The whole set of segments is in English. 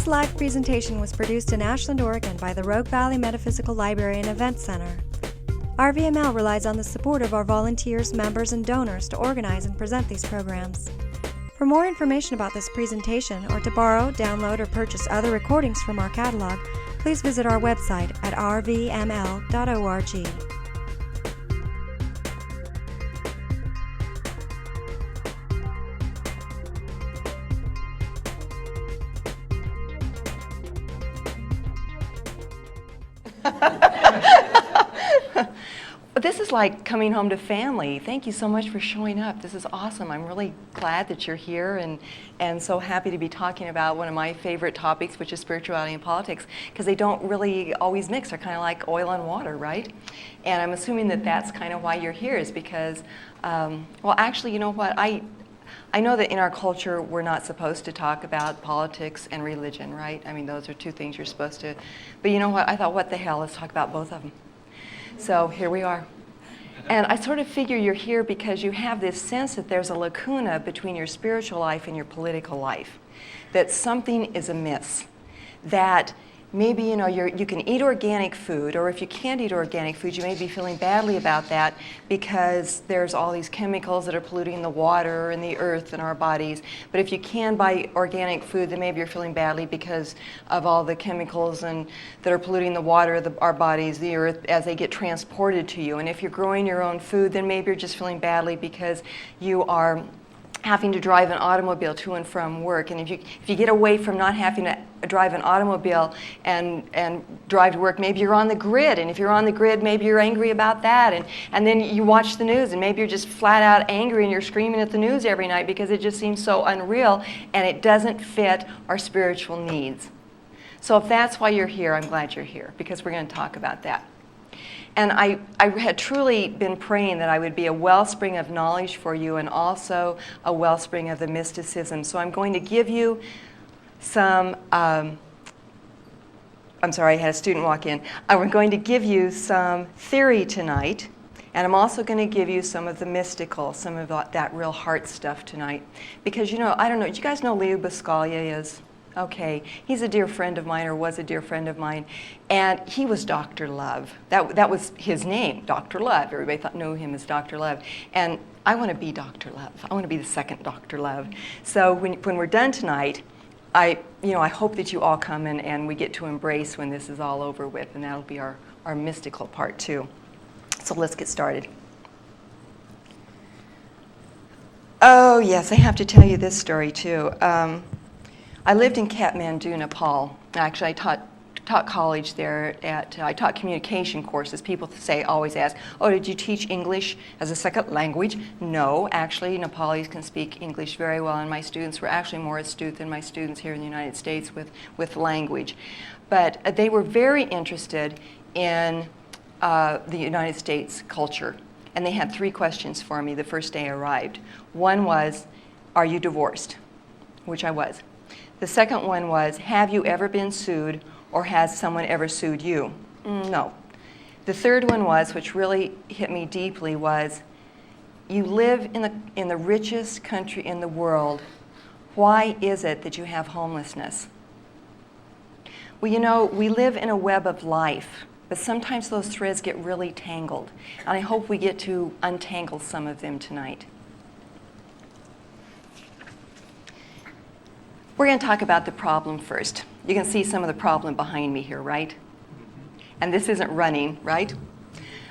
This live presentation was produced in Ashland, Oregon by the Rogue Valley Metaphysical Library and Event Center. RVML relies on the support of our volunteers, members, and donors to organize and present these programs. For more information about this presentation, or to borrow, download, or purchase other recordings from our catalog, please visit our website at rvml.org. This is like coming home to family. Thank you so much for showing up. This is awesome. I'm really glad that you're here and so happy to be talking about one of my favorite topics, which is spirituality and politics, because they don't really always mix. They're kind of like oil and water, right? And I'm assuming that that's kind of why you're here, is because, well, actually, you know what? I know that in our culture we're not supposed to talk about politics and religion, right? I mean, those are two things you're supposed to. But you know what? I thought, what the hell? Let's talk about both of them. So here we are. And I sort of figure you're here because you have this sense that there's a lacuna between your spiritual life and your political life, that something is amiss, that maybe you can eat organic food, or if you can't eat organic food, you may be feeling badly about that because there's all these chemicals that are polluting the water and the earth and our bodies. But if you can buy organic food, then maybe you're feeling badly because of all the chemicals that are polluting the water, our bodies, the earth, as they get transported to you. And if you're growing your own food, then maybe you're just feeling badly because you are having to drive an automobile to and from work. And if you get away from not having to drive an automobile and drive to work, maybe you're on the grid. And if you're on the grid, maybe you're angry about that. And then you watch the news, and maybe you're just flat out angry and you're screaming at the news every night because it just seems so unreal and it doesn't fit our spiritual needs. So if that's why you're here, I'm glad you're here, because we're going to talk about that. And I had truly been praying that I would be a wellspring of knowledge for you and also a wellspring of the mysticism. So I'm going to give you some, I'm sorry, I had a student walk in. I'm going to give you some theory tonight, and I'm also going to give you some of the mystical, some of that real heart stuff tonight. Because, I don't know, do you guys know Leo Buscaglia is? Okay, he's a dear friend of mine, or was a dear friend of mine, and he was Dr. Love. That was his name, Dr. Love. Everybody knew him as Dr. Love. And I want to be Dr. Love. I want to be the second Dr. Love. So when we're done tonight, I hope that you all come and we get to embrace when this is all over with, and that'll be our mystical part too. So let's get started. Oh yes, I have to tell you this story too. I lived in Kathmandu, Nepal. Actually, I taught college there. I taught communication courses. People always ask, oh, did you teach English as a second language? No, actually, Nepalis can speak English very well, and my students were actually more astute than my students here in the United States with language. But they were very interested in the United States culture, and they had 3 questions for me the first day I arrived. One was, are you divorced? Which I was. The second one was, have you ever been sued, or has someone ever sued you? No. The third one was, which really hit me deeply, was, you live in the richest country in the world. Why is it that you have homelessness? Well, we live in a web of life, but sometimes those threads get really tangled, and I hope we get to untangle some of them tonight. We're going to talk about the problem first. You can see some of the problem behind me here, right? And this isn't running, right?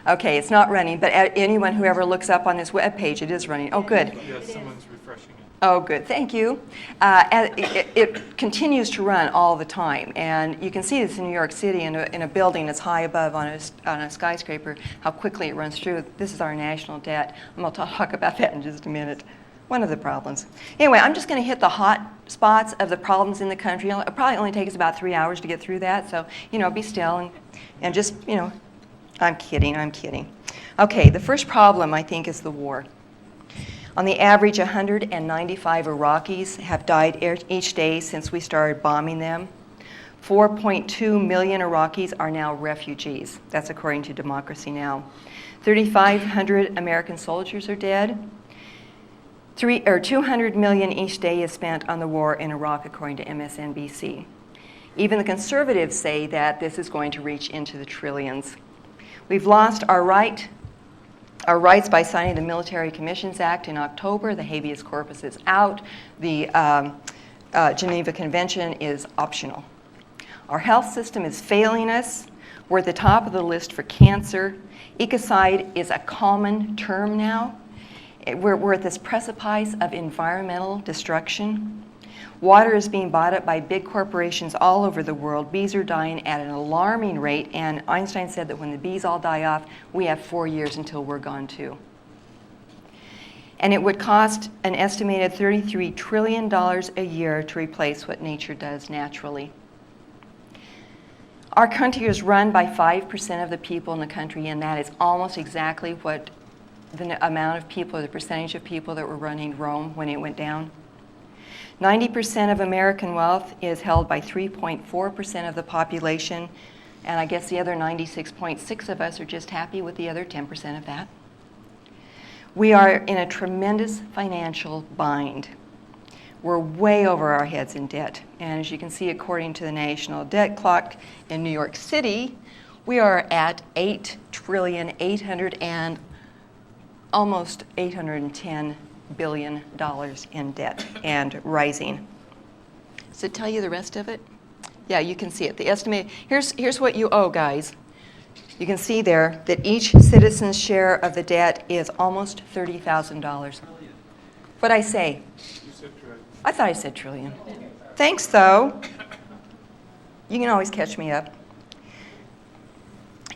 Okay, it's not running, but anyone who ever looks up on this web page, it is running. Oh, good. Yes, someone's refreshing it. Oh, good. Thank you. It continues to run all the time, and you can see this in New York City in a building that's high above on a skyscraper, how quickly it runs through. This is our national debt. I'm going to talk about that in just a minute. One of the problems. Anyway, I'm just going to hit the hot spots of the problems in the country. It'll probably only take us about 3 hours to get through that, so, be still and just, I'm kidding. Okay, the first problem, I think, is the war. On the average, 195 Iraqis have died each day since we started bombing them. 4.2 million Iraqis are now refugees. That's according to Democracy Now! 3,500 American soldiers are dead. 200 million each day is spent on the war in Iraq, according to MSNBC. Even the conservatives say that this is going to reach into the trillions. We've lost our rights by signing the Military Commissions Act in October. The habeas corpus is out. The Geneva Convention is optional. Our health system is failing us. We're at the top of the list for cancer. Ecocide is a common term now. We're at this precipice of environmental destruction. Water is being bought up by big corporations all over the world. Bees are dying at an alarming rate, and Einstein said that when the bees all die off, we have 4 years until we're gone too. And it would cost an estimated $33 trillion a year to replace what nature does naturally. Our country is run by 5% of the people in the country, and that is almost exactly what the amount of people, or the percentage of people that were running Rome when it went down. 90% of American wealth is held by 3.4% of the population, and I guess the other 96.6 of us are just happy with the other 10% of that. We are in a tremendous financial bind. We're way over our heads in debt. And as you can see, according to the national debt clock in New York City, we are at almost $810 billion in debt and rising. Does it tell you the rest of it? Yeah, you can see it. The estimate, here's what you owe, guys. You can see there that each citizen's share of the debt is almost $30,000. What'd I say? I thought I said trillion. Thanks, though. You can always catch me up.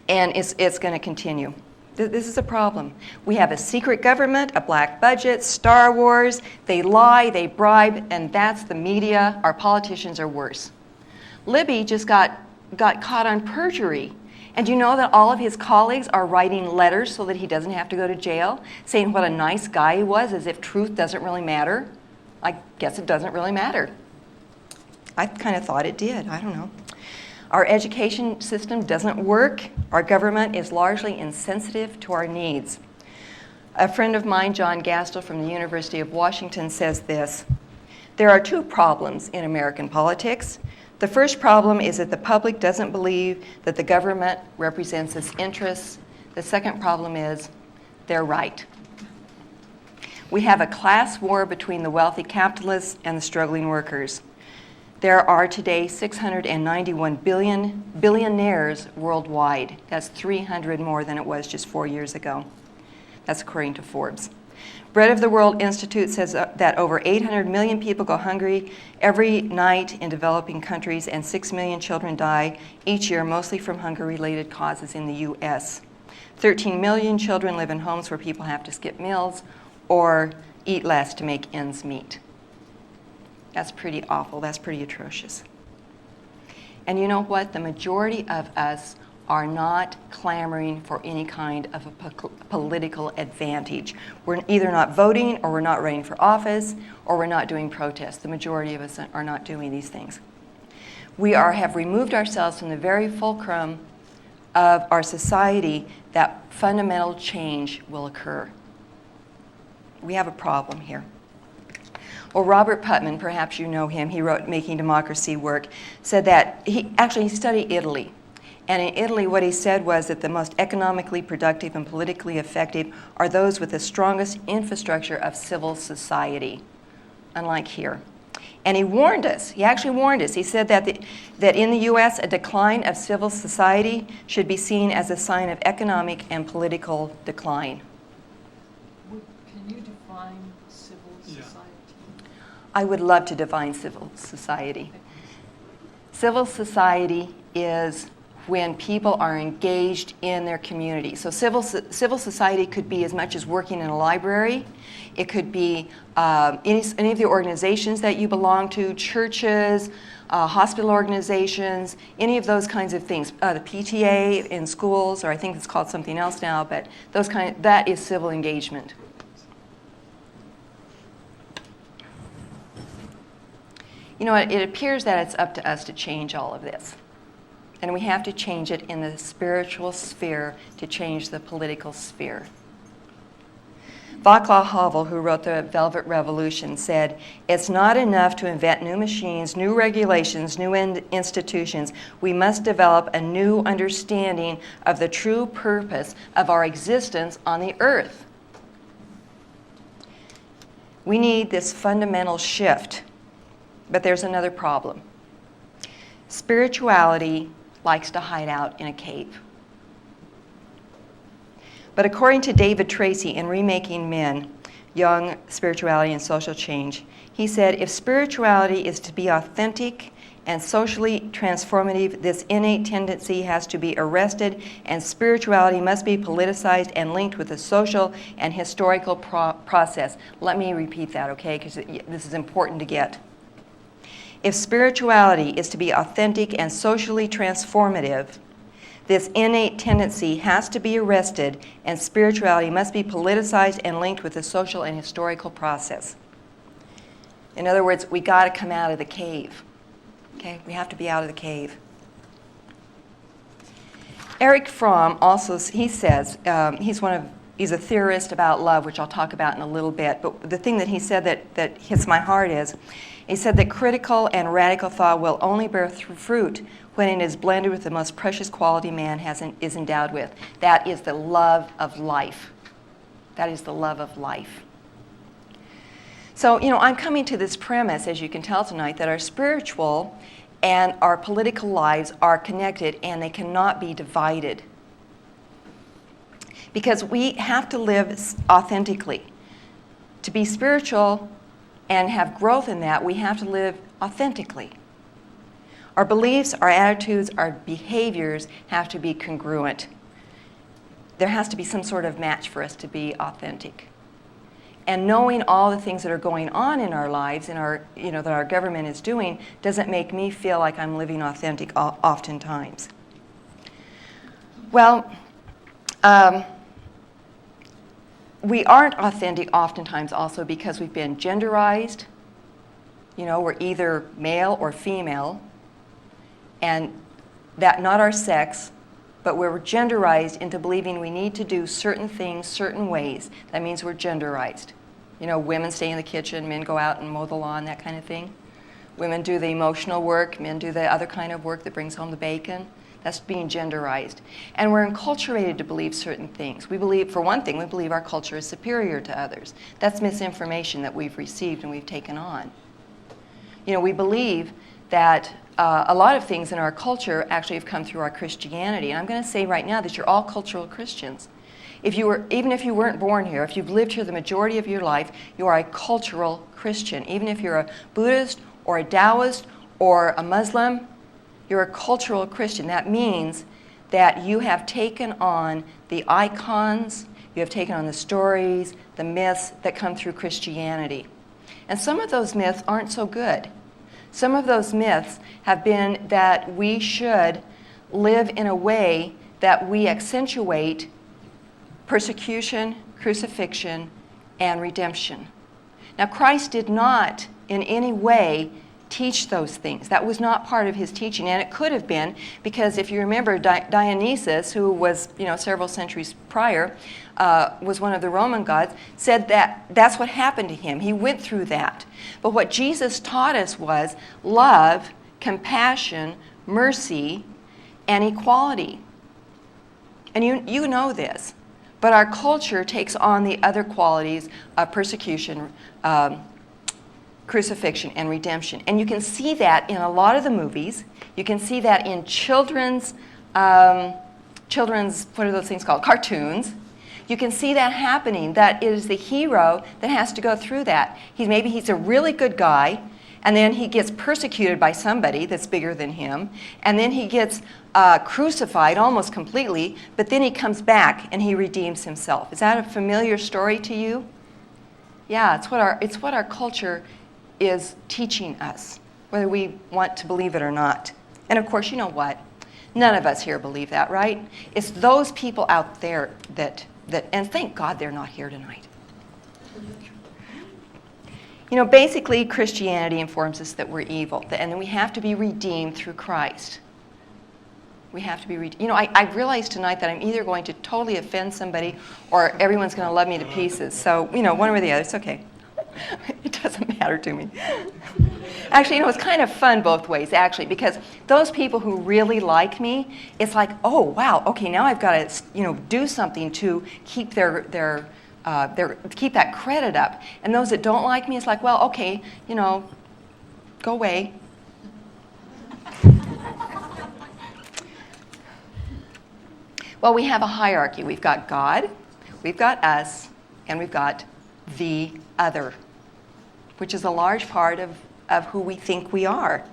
And it's going to continue. This is a problem. We have a secret government, a black budget, Star Wars. They lie, they bribe, and that's the media. Our politicians are worse. Libby just got caught on perjury. And you know that all of his colleagues are writing letters so that he doesn't have to go to jail, saying what a nice guy he was, as if truth doesn't really matter. I guess it doesn't really matter. I kind of thought it did. I don't know. Our education system doesn't work. Our government is largely insensitive to our needs. A friend of mine, John Gastel from the University of Washington, says this: there are two problems in American politics. The first problem is that the public doesn't believe that the government represents its interests. The second problem is they're right. We have a class war between the wealthy capitalists and the struggling workers. There are today 691 billionaires worldwide. That's 300 more than it was just 4 years ago. That's according to Forbes. Bread of the World Institute says that over 800 million people go hungry every night in developing countries, and 6 million children die each year, mostly from hunger-related causes in the U.S. 13 million children live in homes where people have to skip meals or eat less to make ends meet. That's pretty awful. That's pretty atrocious. And you know what? The majority of us are not clamoring for any kind of a political advantage. We're either not voting, or we're not running for office, or we're not doing protests. The majority of us are not doing these things. We have removed ourselves from the very fulcrum of our society that fundamental change will occur. We have a problem here. Well, Robert Putnam, perhaps you know him, he wrote Making Democracy Work, said that he studied Italy. And in Italy, what he said was that the most economically productive and politically effective are those with the strongest infrastructure of civil society, unlike here. And he warned us, he actually warned us. He said that in the U.S., a decline of civil society should be seen as a sign of economic and political decline. Can you define civil society? I would love to define civil society. Civil society is when people are engaged in their community. So civil society could be as much as working in a library. It could be any of the organizations that you belong to, churches, hospital organizations, any of those kinds of things. The PTA in schools, or I think it's called something else now, but that is civil engagement. You know, it appears that it's up to us to change all of this. And we have to change it in the spiritual sphere to change the political sphere. Václav Havel, who wrote The Velvet Revolution, said, "It's not enough to invent new machines, new regulations, new institutions. We must develop a new understanding of the true purpose of our existence on the earth." We need this fundamental shift, but there's another problem. Spirituality likes to hide out in a cave. But according to David Tracy in Remaking Men, Young Spirituality and Social Change, he said, if spirituality is to be authentic and socially transformative, this innate tendency has to be arrested, and spirituality must be politicized and linked with the social and historical process. Let me repeat that, okay, because this is important to get. If spirituality is to be authentic and socially transformative, this innate tendency has to be arrested, and spirituality must be politicized and linked with the social and historical process. In other words, we got to come out of the cave. Okay, we have to be out of the cave. Erich Fromm also, he says, he's a theorist about love, which I'll talk about in a little bit, but the thing that he said that hits my heart is, he said that critical and radical thought will only bear fruit when it is blended with the most precious quality man is endowed with. That is the love of life. That is the love of life. So, I'm coming to this premise, as you can tell tonight, that our spiritual and our political lives are connected and they cannot be divided. Because we have to live authentically. To be spiritual and have growth in that, we have to live authentically. Our beliefs, our attitudes, our behaviors have to be congruent. There has to be some sort of match for us to be authentic. And knowing all the things that are going on in our lives, that our government is doing, doesn't make me feel like I'm living authentic oftentimes. Well, we aren't authentic oftentimes also because we've been genderized. We're either male or female. And that not our sex, but we're genderized into believing we need to do certain things certain ways. That means we're genderized. Women stay in the kitchen, men go out and mow the lawn, that kind of thing. Women do the emotional work, men do the other kind of work that brings home the bacon. That's being genderized. And we're enculturated to believe certain things. We believe, for one thing, we believe our culture is superior to others. That's misinformation that we've received and we've taken on. We believe that a lot of things in our culture actually have come through our Christianity. And I'm going to say right now that you're all cultural Christians. Even if you weren't born here, if you've lived here the majority of your life, you are a cultural Christian. Even if you're a Buddhist or a Taoist or a Muslim, you're a cultural Christian. That means that you have taken on the icons, you have taken on the stories, the myths that come through Christianity. And some of those myths aren't so good. Some of those myths have been that we should live in a way that we accentuate persecution, crucifixion, and redemption. Now, Christ did not in any way teach those things. That was not part of his teaching, and it could have been, because if you remember, Dionysus, who was several centuries prior, was one of the Roman gods, said that that's what happened to him. He went through that. But what Jesus taught us was love, compassion, mercy, and equality. And you know this, but our culture takes on the other qualities of persecution, crucifixion, and redemption. And you can see that in a lot of the movies. You can see that in children's, what are those things called? Cartoons. You can see that happening, that it is the hero that has to go through that. Maybe he's a really good guy, and then he gets persecuted by somebody that's bigger than him, and then he gets crucified almost completely, but then he comes back and he redeems himself. Is that a familiar story to you? Yeah, it's what our culture is teaching us, whether we want to believe it or not. And of course, you know what? None of us here believe that, right? It's those people out there that and thank God they're not here tonight. Basically, Christianity informs us that we're evil, and then we have to be redeemed through Christ. We have to be, I realized tonight that I'm either going to totally offend somebody or everyone's going to love me to pieces. So, one or the other. It's okay. It doesn't matter to me. Actually, it's kind of fun both ways, actually, because those people who really like me, it's like, oh, wow, okay, now I've got to, do something to keep keep that credit up. And those that don't like me, it's like, well, okay, go away. Well, we have a hierarchy. We've got God, we've got us, and we've got the other, which is a large part of who we think we are.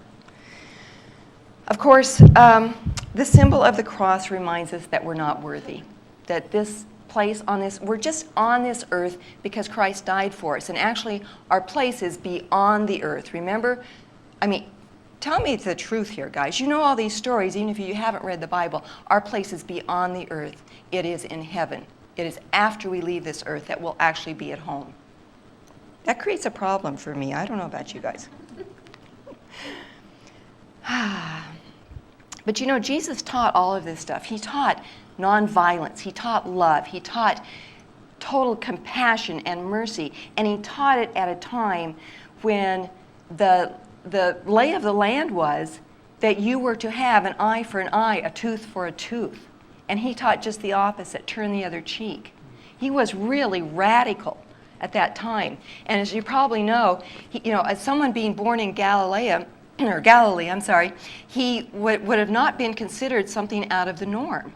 Of course, the symbol of the cross reminds us that we're not worthy, that this place we're just on this earth because Christ died for us. And actually, our place is beyond the earth. Remember, tell me the truth here, guys. You know all these stories, even if you haven't read the Bible. Our place is beyond the earth. It is in heaven. It is after we leave this earth that we'll actually be at home. That creates a problem for me. I don't know about you guys. But Jesus taught all of this stuff. He taught nonviolence. He taught love. He taught total compassion and mercy. And he taught it at a time when the lay of the land was that you were to have an eye for an eye, a tooth for a tooth. And he taught just the opposite, turn the other cheek. He was really radical at that time. And as you probably know, as someone being born in Galilee, he would have not been considered something out of the norm.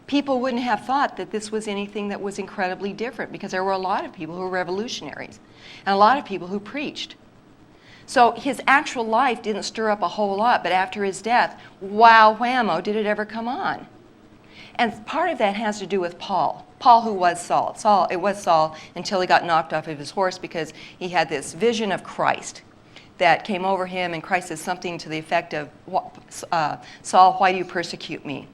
People wouldn't have thought that this was anything that was incredibly different, because there were a lot of people who were revolutionaries and a lot of people who preached. So his actual life didn't stir up a whole lot, but after his death, wow, whammo, did it ever come on. And part of that has to do with Paul. Paul, who was Saul. It was Saul until he got knocked off of his horse because he had this vision of Christ that came over him, and Christ says something to the effect of, Saul, why do you persecute me?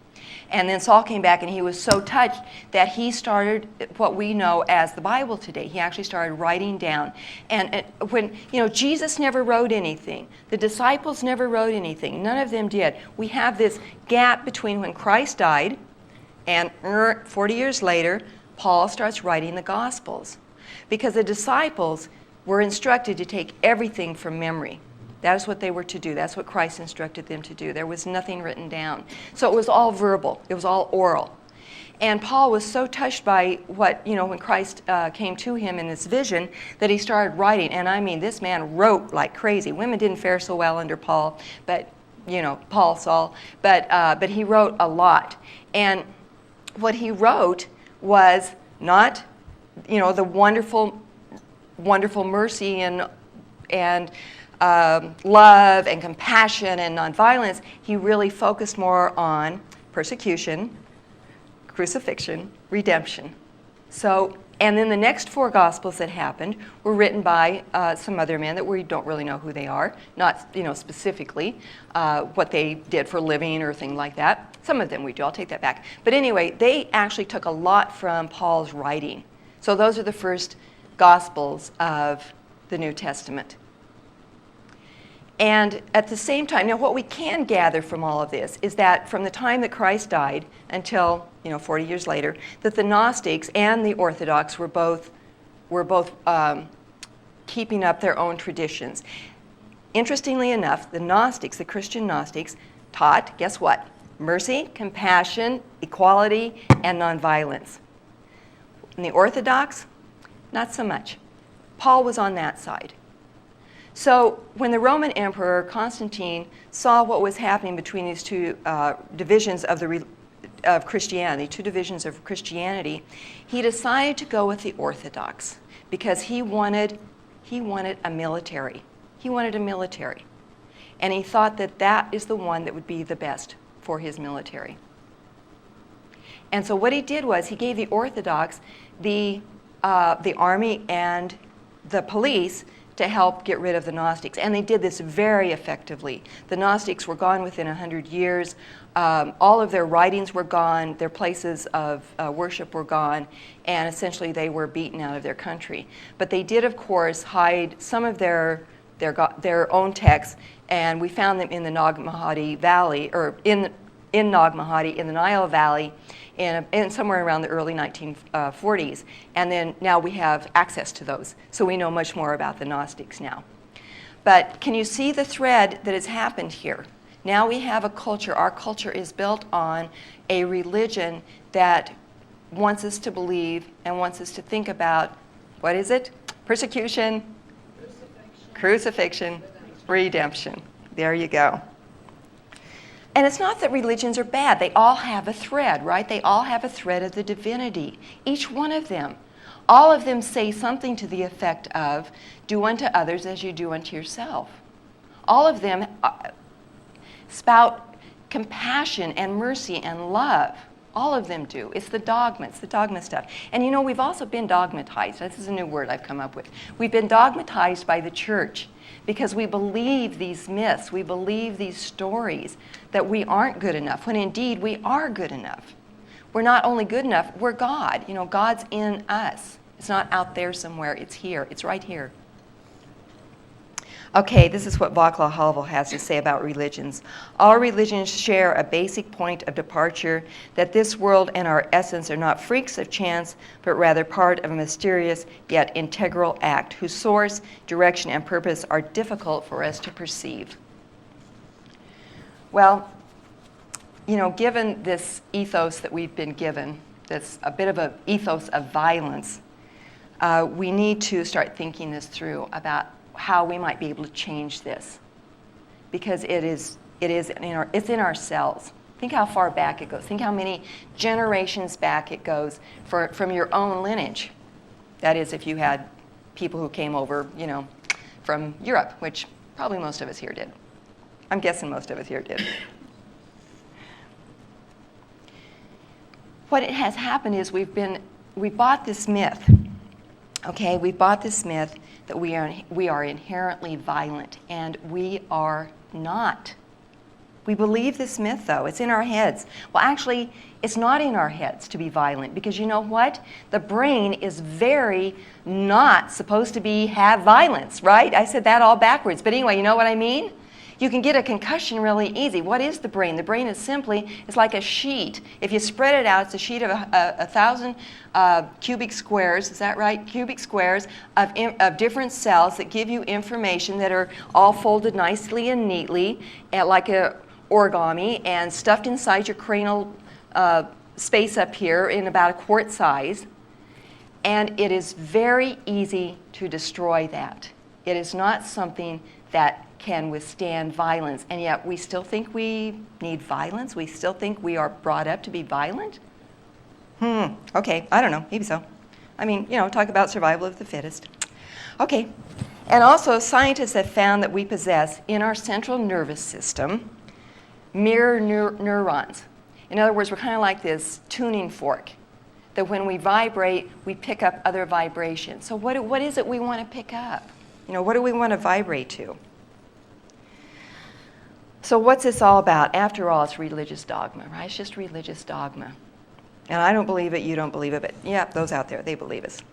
And then Saul came back, and he was so touched that he started what we know as the Bible today. He actually started writing down. And when, Jesus never wrote anything. The disciples never wrote anything. None of them did. We have this gap between when Christ died and 40 years later, Paul starts writing the Gospels. Because the disciples were instructed to take everything from memory. That is what they were to do. That's what Christ instructed them to do. There was nothing written down. So it was all verbal. It was all oral. And Paul was so touched by what, when Christ came to him in this vision, that he started writing. And this man wrote like crazy. Women didn't fare so well under Paul, but, Saul. But he wrote a lot. And what he wrote was not, the wonderful mercy and love and compassion and nonviolence. He really focused more on persecution, crucifixion, redemption. So, and then the next 4 Gospels that happened were written by some other men that we don't really know who they are, not specifically what they did for a living or thing like that. Some of them we do. I'll take that back. But anyway, they actually took a lot from Paul's writing. So those are the first Gospels of the New Testament. And at the same time, now what we can gather from all of this is that from the time that Christ died until 40 years later, that the Gnostics and the Orthodox were both keeping up their own traditions. Interestingly enough, the Gnostics, the Christian Gnostics, taught, guess what? Mercy, compassion, equality, and nonviolence. And the Orthodox, not so much. Paul was on that side. So when the Roman Emperor Constantine saw what was happening between these two divisions of Christianity, two divisions of Christianity, he decided to go with the Orthodox because he wanted a military. He wanted a military. And he thought that that is the one that would be the best for his military. And so what he did was he gave the Orthodox the army and the police to help get rid of the Gnostics. And they did this very effectively. The Gnostics were gone within 100 years. All of their writings were gone. Their places of worship were gone. And essentially they were beaten out of their country. But they did, of course, hide some of their own texts. And we found them in the Nag Hammadi Valley, or in in Nag Hammadi in the Nile Valley in somewhere around the early 1940s. And then now we have access to those. So we know much more about the Gnostics now. But can you see the thread that has happened here? Now we have a culture. Our culture is built on a religion that wants us to believe and wants us to think about, what is it? Persecution, crucifixion, redemption. There you go. And it's not that religions are bad. They all have a thread, right? They all have a thread of the divinity. Each one of them. All of them say something to the effect of, do unto others as you do unto yourself. All of them spout compassion and mercy and love. All of them do. It's the dogma. It's the dogma stuff. And you know, we've also been dogmatized. This is a new word I've come up with. We've been dogmatized by the church because we believe these myths, we believe these stories that we aren't good enough, when indeed we are good enough. We're not only good enough, we're God. You know, God's in us. It's not out there somewhere. It's here. It's right here. Okay, this is what Václav Havel has to say about religions. All religions share a basic point of departure, that this world and our essence are not freaks of chance, but rather part of a mysterious yet integral act, whose source, direction, and purpose are difficult for us to perceive. Well, you know, given this ethos that we've been given, that's a bit of an ethos of violence, we need to start thinking this through about how we might be able to change this, because it's in our cells. Think how far back it goes. Think how many generations back it goes from your own lineage. That is, if you had people who came over, you know, from Europe, which probably most of us here did. I'm guessing most of us here did. What has happened is we bought this myth. Okay, we bought this myth that we are inherently violent, and we are not. We believe this myth, though. It's in our heads. Well, actually, it's not in our heads to be violent, because you know what? The brain is very not supposed to have violence, right? I said that all backwards. But anyway, you know what I mean? You can get a concussion really easy. What is the brain? The brain is simply, it's like a sheet. If you spread it out, it's a sheet of 1,000 cubic squares, is that right? Cubic squares of different cells that give you information that are all folded nicely and neatly, like a origami, and stuffed inside your cranial space up here in about a quart size. And it is very easy to destroy that. It is not something that can withstand violence, and yet we still think we need violence? We still think we are brought up to be violent? Okay, I don't know, maybe so. I mean, you know, talk about survival of the fittest. Okay, and also scientists have found that we possess in our central nervous system mirror neurons. In other words, we're kind of like this tuning fork, that when we vibrate, we pick up other vibrations. So what is it we want to pick up? You know, what do we want to vibrate to? So what's this all about? After all, it's religious dogma, right? It's just religious dogma. And I don't believe it, you don't believe it, but yeah, those out there, they believe us.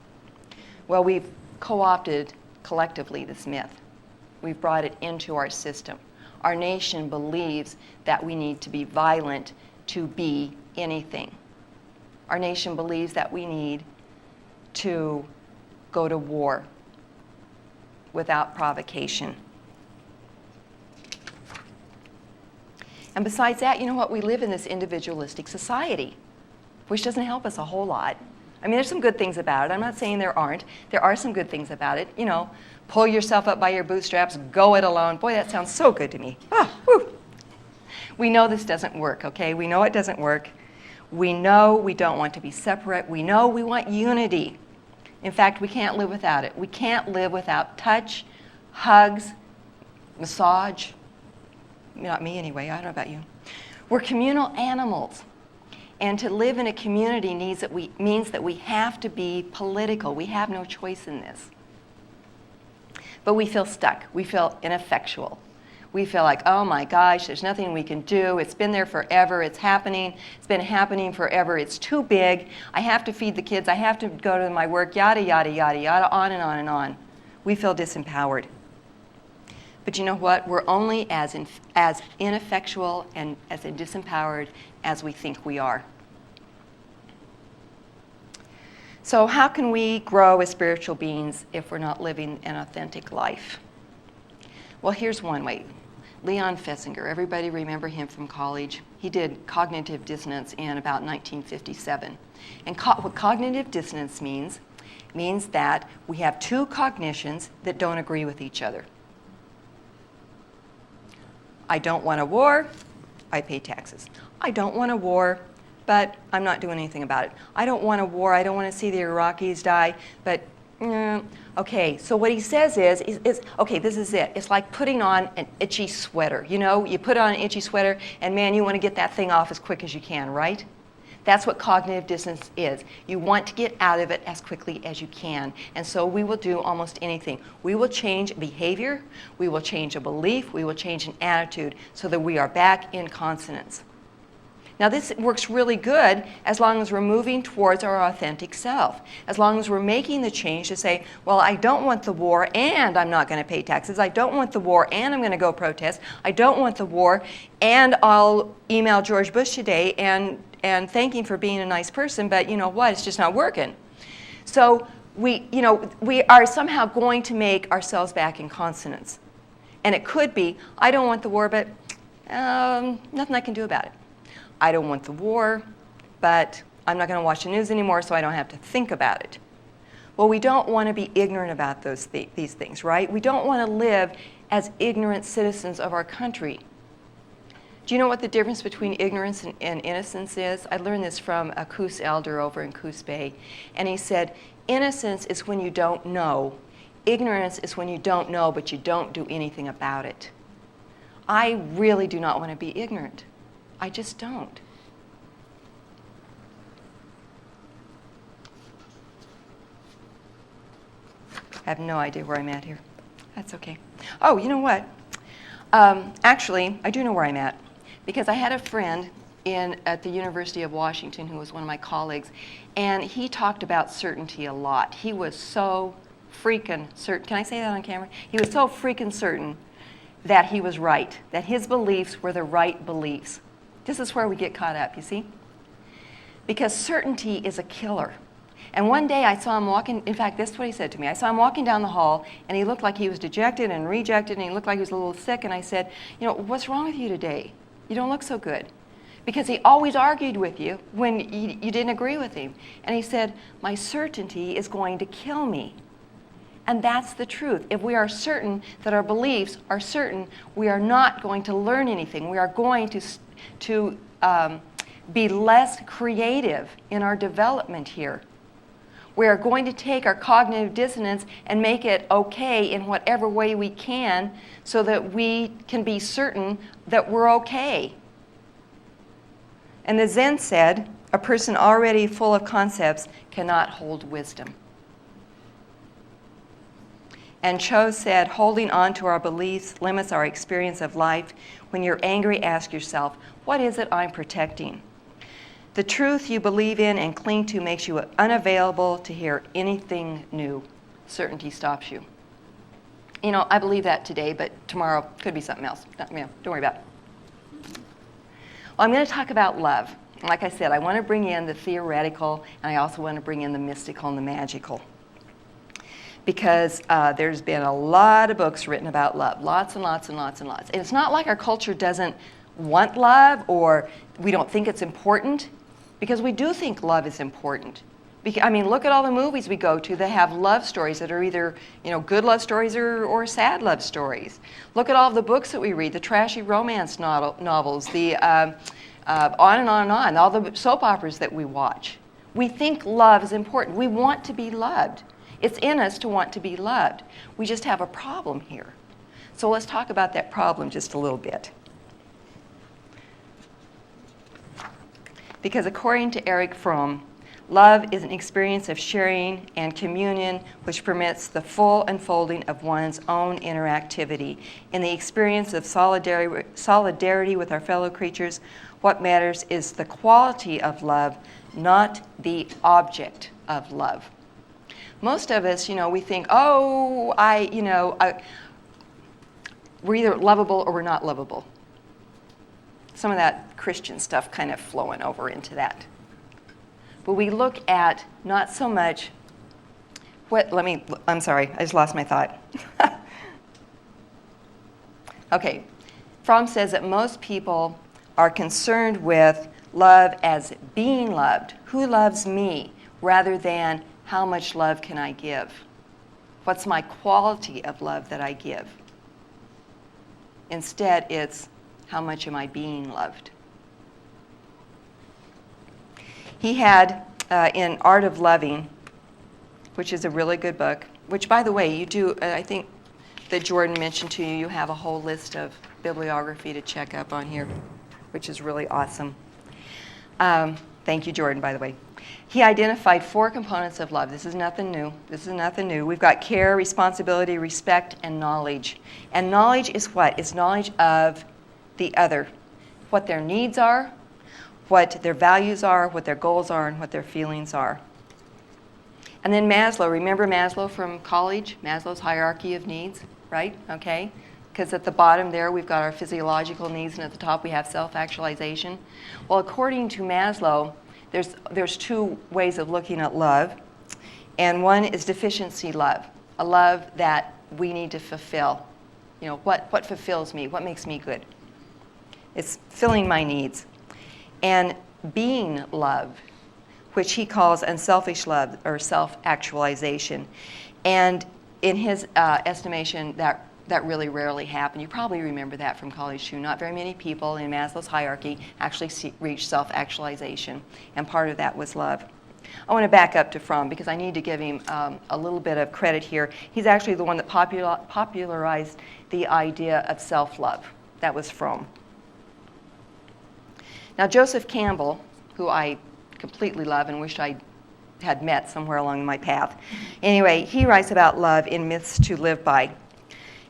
Well, we've co-opted collectively this myth. We've brought it into our system. Our nation believes that we need to be violent to be anything. Our nation believes that we need to go to war without provocation. And besides that, you know what? We live in this individualistic society, which doesn't help us a whole lot. I mean, there's some good things about it. I'm not saying there aren't. There are some good things about it. You know, pull yourself up by your bootstraps, go it alone. Boy, that sounds so good to me. Whew. We know this doesn't work, okay? We know it doesn't work. We know we don't want to be separate. We know we want unity. In fact, we can't live without it. We can't live without touch, hugs, massage. Not me anyway, I don't know about you. We're communal animals. And to live in a community means that we have to be political. We have no choice in this. But we feel stuck. We feel ineffectual. We feel like, oh my gosh, there's nothing we can do. It's been there forever. It's happening. It's been happening forever. It's too big. I have to feed the kids. I have to go to my work, yada, yada, yada, yada, on and on and on. We feel disempowered. But you know what? We're only as ineffectual and as disempowered as we think we are. So how can we grow as spiritual beings if we're not living an authentic life? Well, here's one way. Leon Fessinger, everybody remember him from college. He did cognitive dissonance in about 1957. And what cognitive dissonance means that we have two cognitions that don't agree with each other. I don't want a war, I pay taxes. I don't want a war, but I'm not doing anything about it. I don't want a war, I don't want to see the Iraqis die, but okay, so what he says is, okay, this is it. It's like putting on an itchy sweater. You know, you put on an itchy sweater, and man, you want to get that thing off as quick as you can, right? That's what cognitive dissonance is. You want to get out of it as quickly as you can. And so we will do almost anything. We will change behavior, we will change a belief, we will change an attitude so that we are back in consonance. Now this works really good as long as we're moving towards our authentic self. As long as we're making the change to say, well, I don't want the war and I'm not going to pay taxes. I don't want the war and I'm going to go protest. I don't want the war and I'll email George Bush today and thank him for being a nice person, but you know what, it's just not working. So we are somehow going to make ourselves back in consonance. And it could be, I don't want the war, but nothing I can do about it. I don't want the war, but I'm not going to watch the news anymore, so I don't have to think about it. Well, we don't want to be ignorant about these things, right? We don't want to live as ignorant citizens of our country. Do you know what the difference between ignorance and innocence is? I learned this from a Coos elder over in Coos Bay, and he said, innocence is when you don't know. Ignorance is when you don't know, but you don't do anything about it. I really do not want to be ignorant. I just don't. I have no idea where I'm at here. That's okay. Oh, you know what? Actually, I do know where I'm at because I had a friend at the University of Washington who was one of my colleagues, and he talked about certainty a lot. He was so freaking certain. Can I say that on camera? He was so freaking certain that he was right, that his beliefs were the right beliefs. This is where we get caught up, you see? Because certainty is a killer. And one day I saw him walking, in fact, this is what he said to me. I saw him walking down the hall, and he looked like he was dejected and rejected, and he looked like he was a little sick, and I said, you know, what's wrong with you today? You don't look so good. Because he always argued with you when you didn't agree with him. And he said, my certainty is going to kill me. And that's the truth. If we are certain that our beliefs are certain, we are not going to learn anything. We are going to be less creative in our development here. We are going to take our cognitive dissonance and make it okay in whatever way we can so that we can be certain that we're okay. And the Zen said, a person already full of concepts cannot hold wisdom. And Cho said, holding on to our beliefs limits our experience of life. When you're angry, ask yourself, what is it I'm protecting? The truth you believe in and cling to makes you unavailable to hear anything new. Certainty stops you. You know, I believe that today, but tomorrow could be something else. Don't worry about it. Well, I'm going to talk about love. Like I said, I want to bring in the theoretical, and I also want to bring in the mystical and the magical. Because there's been a lot of books written about love, lots and lots and lots and lots. And it's not like our culture doesn't want love or we don't think it's important, because we do think love is important. I mean, look at all the movies we go to that have love stories that are either, you know, good love stories or sad love stories. Look at all of the books that we read, the trashy romance novels, the on and on and on, all the soap operas that we watch. We think love is important. We want to be loved. It's in us to want to be loved. We just have a problem here. So let's talk about that problem just a little bit. Because according to Erich Fromm, love is an experience of sharing and communion which permits the full unfolding of one's own interactivity. In the experience of solidarity with our fellow creatures, what matters is the quality of love, not the object of love. Most of us, you know, we think, oh, we're either lovable or we're not lovable. Some of that Christian stuff kind of flowing over into that. But we look at not so much I'm sorry, I just lost my thought. Okay, Fromm says that most people are concerned with love as being loved. Who loves me? Rather than how much love can I give? What's my quality of love that I give? Instead, it's how much am I being loved? He had in Art of Loving, which is a really good book, which, by the way, you do, I think that Jordan mentioned to you, you have a whole list of bibliography to check up on here, which is really awesome. Thank you, Jordan, by the way. He identified 4 components of love. This is nothing new. We've got care, responsibility, respect, and knowledge. And knowledge is what? It's knowledge of the other, what their needs are, what their values are, what their goals are, and what their feelings are. And then Maslow. Remember Maslow from college? Maslow's hierarchy of needs, right? Okay. Because at the bottom there, we've got our physiological needs, and at the top we have self-actualization. Well, according to Maslow, there's 2 ways of looking at love. And one is deficiency love, a love that we need to fulfill. You know, what fulfills me? What makes me good? It's filling my needs. And being love, which he calls unselfish love or self-actualization. And in his estimation, that really rarely happened. You probably remember that from college too. Not very many people in Maslow's hierarchy actually reach self-actualization, and part of that was love. I want to back up to Fromm because I need to give him a little bit of credit here. He's actually the one that popularized the idea of self-love. That was Fromm. Now, Joseph Campbell, who I completely love and wish I had met somewhere along my path. Anyway, he writes about love in Myths to Live By.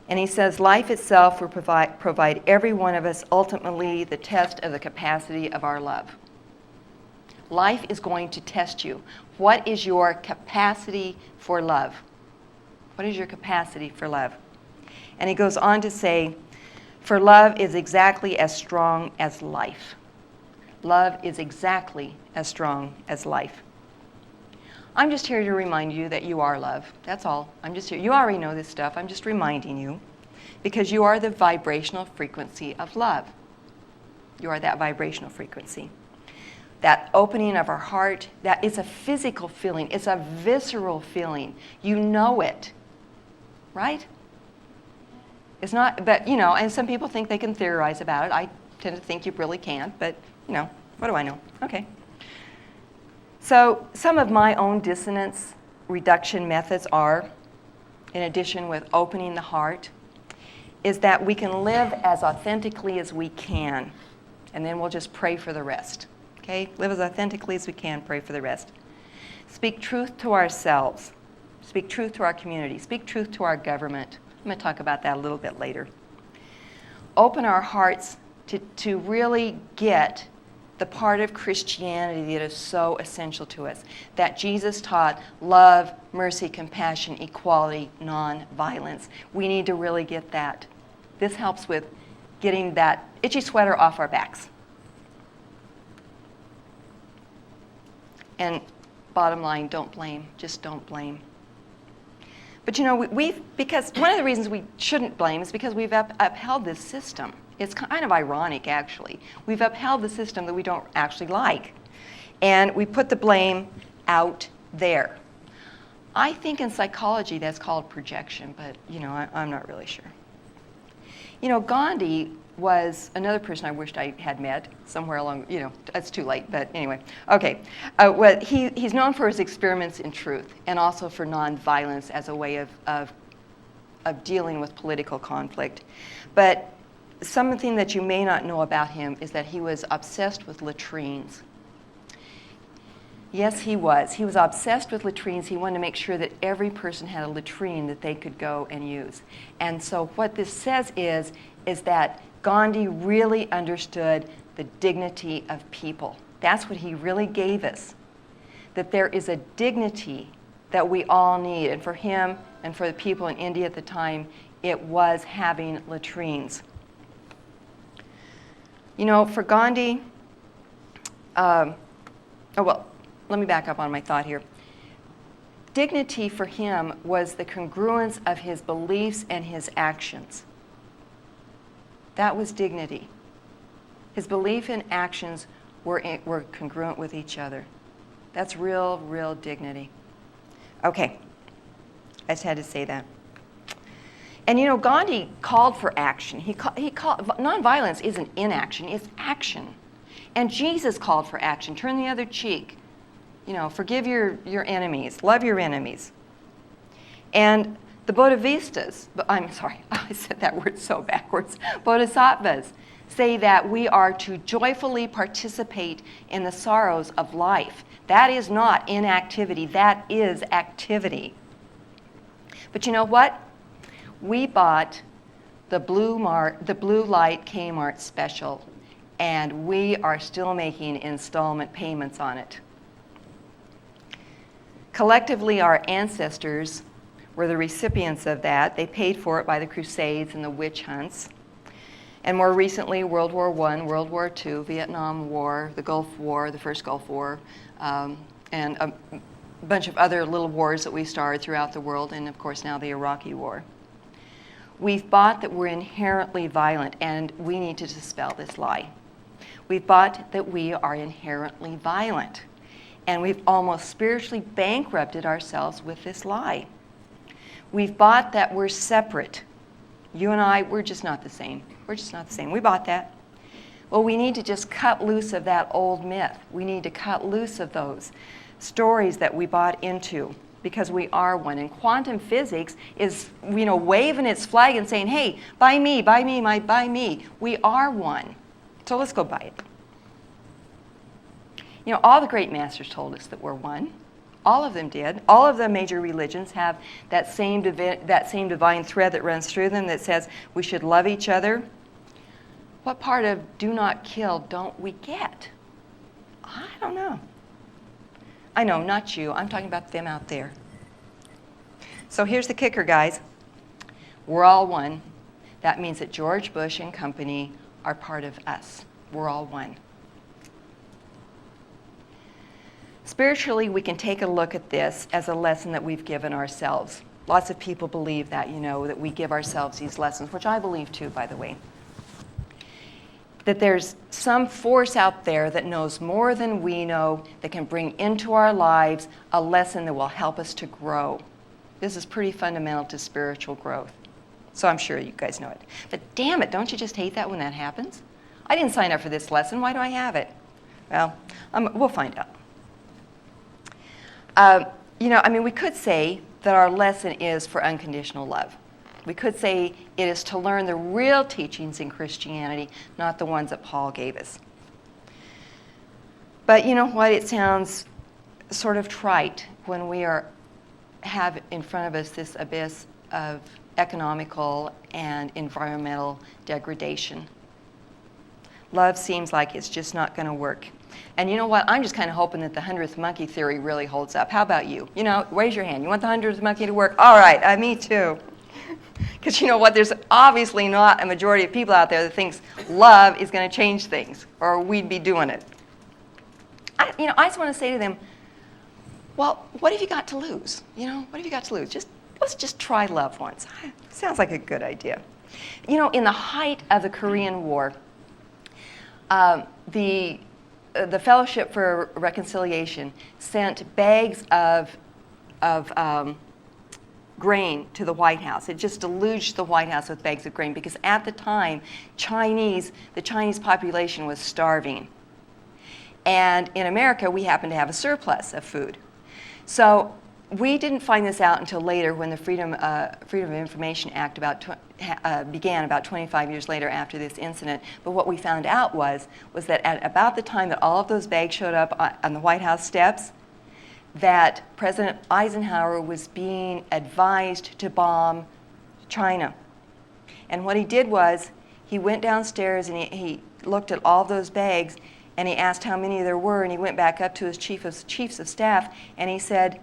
And he says, life itself will provide every one of us ultimately the test of the capacity of our love. Life is going to test you. What is your capacity for love? What is your capacity for love? And he goes on to say, for love is exactly as strong as life. Love is exactly as strong as life. I'm just here to remind you that you are love. That's all. I'm just here. You already know this stuff. I'm just reminding you because you are the vibrational frequency of love. You are that vibrational frequency. That opening of our heart, that it's a physical feeling. It's a visceral feeling. You know it, right? It's not, but, you know, and some people think they can theorize about it. I tend to think you really can't, but, you know, what do I know? Okay. So some of my own dissonance reduction methods are, in addition with opening the heart, is that we can live as authentically as we can, and then we'll just pray for the rest. Okay? Live as authentically as we can, pray for the rest. Speak truth to ourselves. Speak truth to our community. Speak truth to our government. I'm going to talk about that a little bit later. Open our hearts to really get the part of Christianity that is so essential to us, that Jesus taught love, mercy, compassion, equality, non-violence. We need to really get that. This helps with getting that itchy sweater off our backs. And bottom line, don't blame. Just don't blame. But you know, because one of the reasons we shouldn't blame is because we've upheld this system. It's kind of ironic, actually. We've upheld the system that we don't actually like. And we put the blame out there. I think in psychology that's called projection, but, you know, I'm not really sure. You know, Gandhi was another person I wished I had met somewhere along, you know, it's too late, but anyway. Okay, well, he's known for his experiments in truth and also for nonviolence as a way of dealing with political conflict. But something that you may not know about him is that he was obsessed with latrines. Yes, he was. He was obsessed with latrines. He wanted to make sure that every person had a latrine that they could go and use. And so what this says is that Gandhi really understood the dignity of people. That's what he really gave us, that there is a dignity that we all need. And for him, And for the people in India at the time, it was having latrines. You know, for Gandhi, let me back up on my thought here. Dignity for him was the congruence of his beliefs and his actions. That was dignity. His belief and actions were congruent with each other. That's real dignity. Okay, I just had to say that. And you know, Gandhi called for action. He called nonviolence isn't inaction; it's action. And Jesus called for action. Turn the other cheek. You know, forgive your enemies, love your enemies. And the Bodhisattvas, I'm sorry, I said that word so backwards. Bodhisattvas say that we are to joyfully participate in the sorrows of life. That is not inactivity, that is activity. But you know what? We bought the Blue Light Kmart special, and we are still making installment payments on it. Collectively, our ancestors were the recipients of that. They paid for it by the Crusades and the witch hunts. And more recently, World War I, World War II, Vietnam War, the Gulf War, the first Gulf War, and a bunch of other little wars that we started throughout the world, and of course now the Iraqi War. We've bought that we're inherently violent, and we need to dispel this lie. We've bought that we are inherently violent, and we've almost spiritually bankrupted ourselves with this lie. We've bought that we're separate. You and I, we're just not the same. We're just not the same. We bought that. Well, we need to just cut loose of that old myth. We need to cut loose of those stories that we bought into, because we are one. And quantum physics is, you know, waving its flag and saying, hey, buy me, buy me, buy me. We are one. So let's go buy it. You know, all the great masters told us that we're one. All of them did. All of the major religions have that same divine thread that runs through them that says we should love each other. What part of do not kill don't we get? I don't know. I know, not you. I'm talking about them out there. So here's the kicker, guys. We're all one. That means that George Bush and company are part of us. We're all one. Spiritually, we can take a look at this as a lesson that we've given ourselves. Lots of people believe that, you know, that we give ourselves these lessons, which I believe too, by the way. That there's some force out there that knows more than we know, that can bring into our lives a lesson that will help us to grow. This is pretty fundamental to spiritual growth. So I'm sure you guys know it. But damn it, don't you just hate that when that happens? I didn't sign up for this lesson. Why do I have it? Well, we'll find out. You know, I mean, we could say that our lesson is for unconditional love. We could say it is to learn the real teachings in Christianity, not the ones that Paul gave us. But you know what? It sounds sort of trite when we have in front of us this abyss of economical and environmental degradation. Love seems like it's just not going to work. And you know what? I'm just kind of hoping that the 100th monkey theory really holds up. How about you? You know, raise your hand. You want the 100th monkey to work? All right, me too. Because you know what? There's obviously not a majority of people out there that thinks love is going to change things, or we'd be doing it. I just want to say to them, well, what have you got to lose? You know, what have you got to lose? Let's just try love once. Sounds like a good idea. You know, in the height of the Korean War, the Fellowship for Reconciliation sent bags of grain to the White House. It just deluged the White House with bags of grain because at the time, the Chinese population was starving. And in America, we happened to have a surplus of food. So we didn't find this out until later when the Freedom of Information Act began about 25 years later after this incident. But what we found out was that at about the time that all of those bags showed up on the White House steps, that President Eisenhower was being advised to bomb China. And what he did was he went downstairs and he looked at all those bags and he asked how many there were, and he went back up to his chiefs of staff and he said,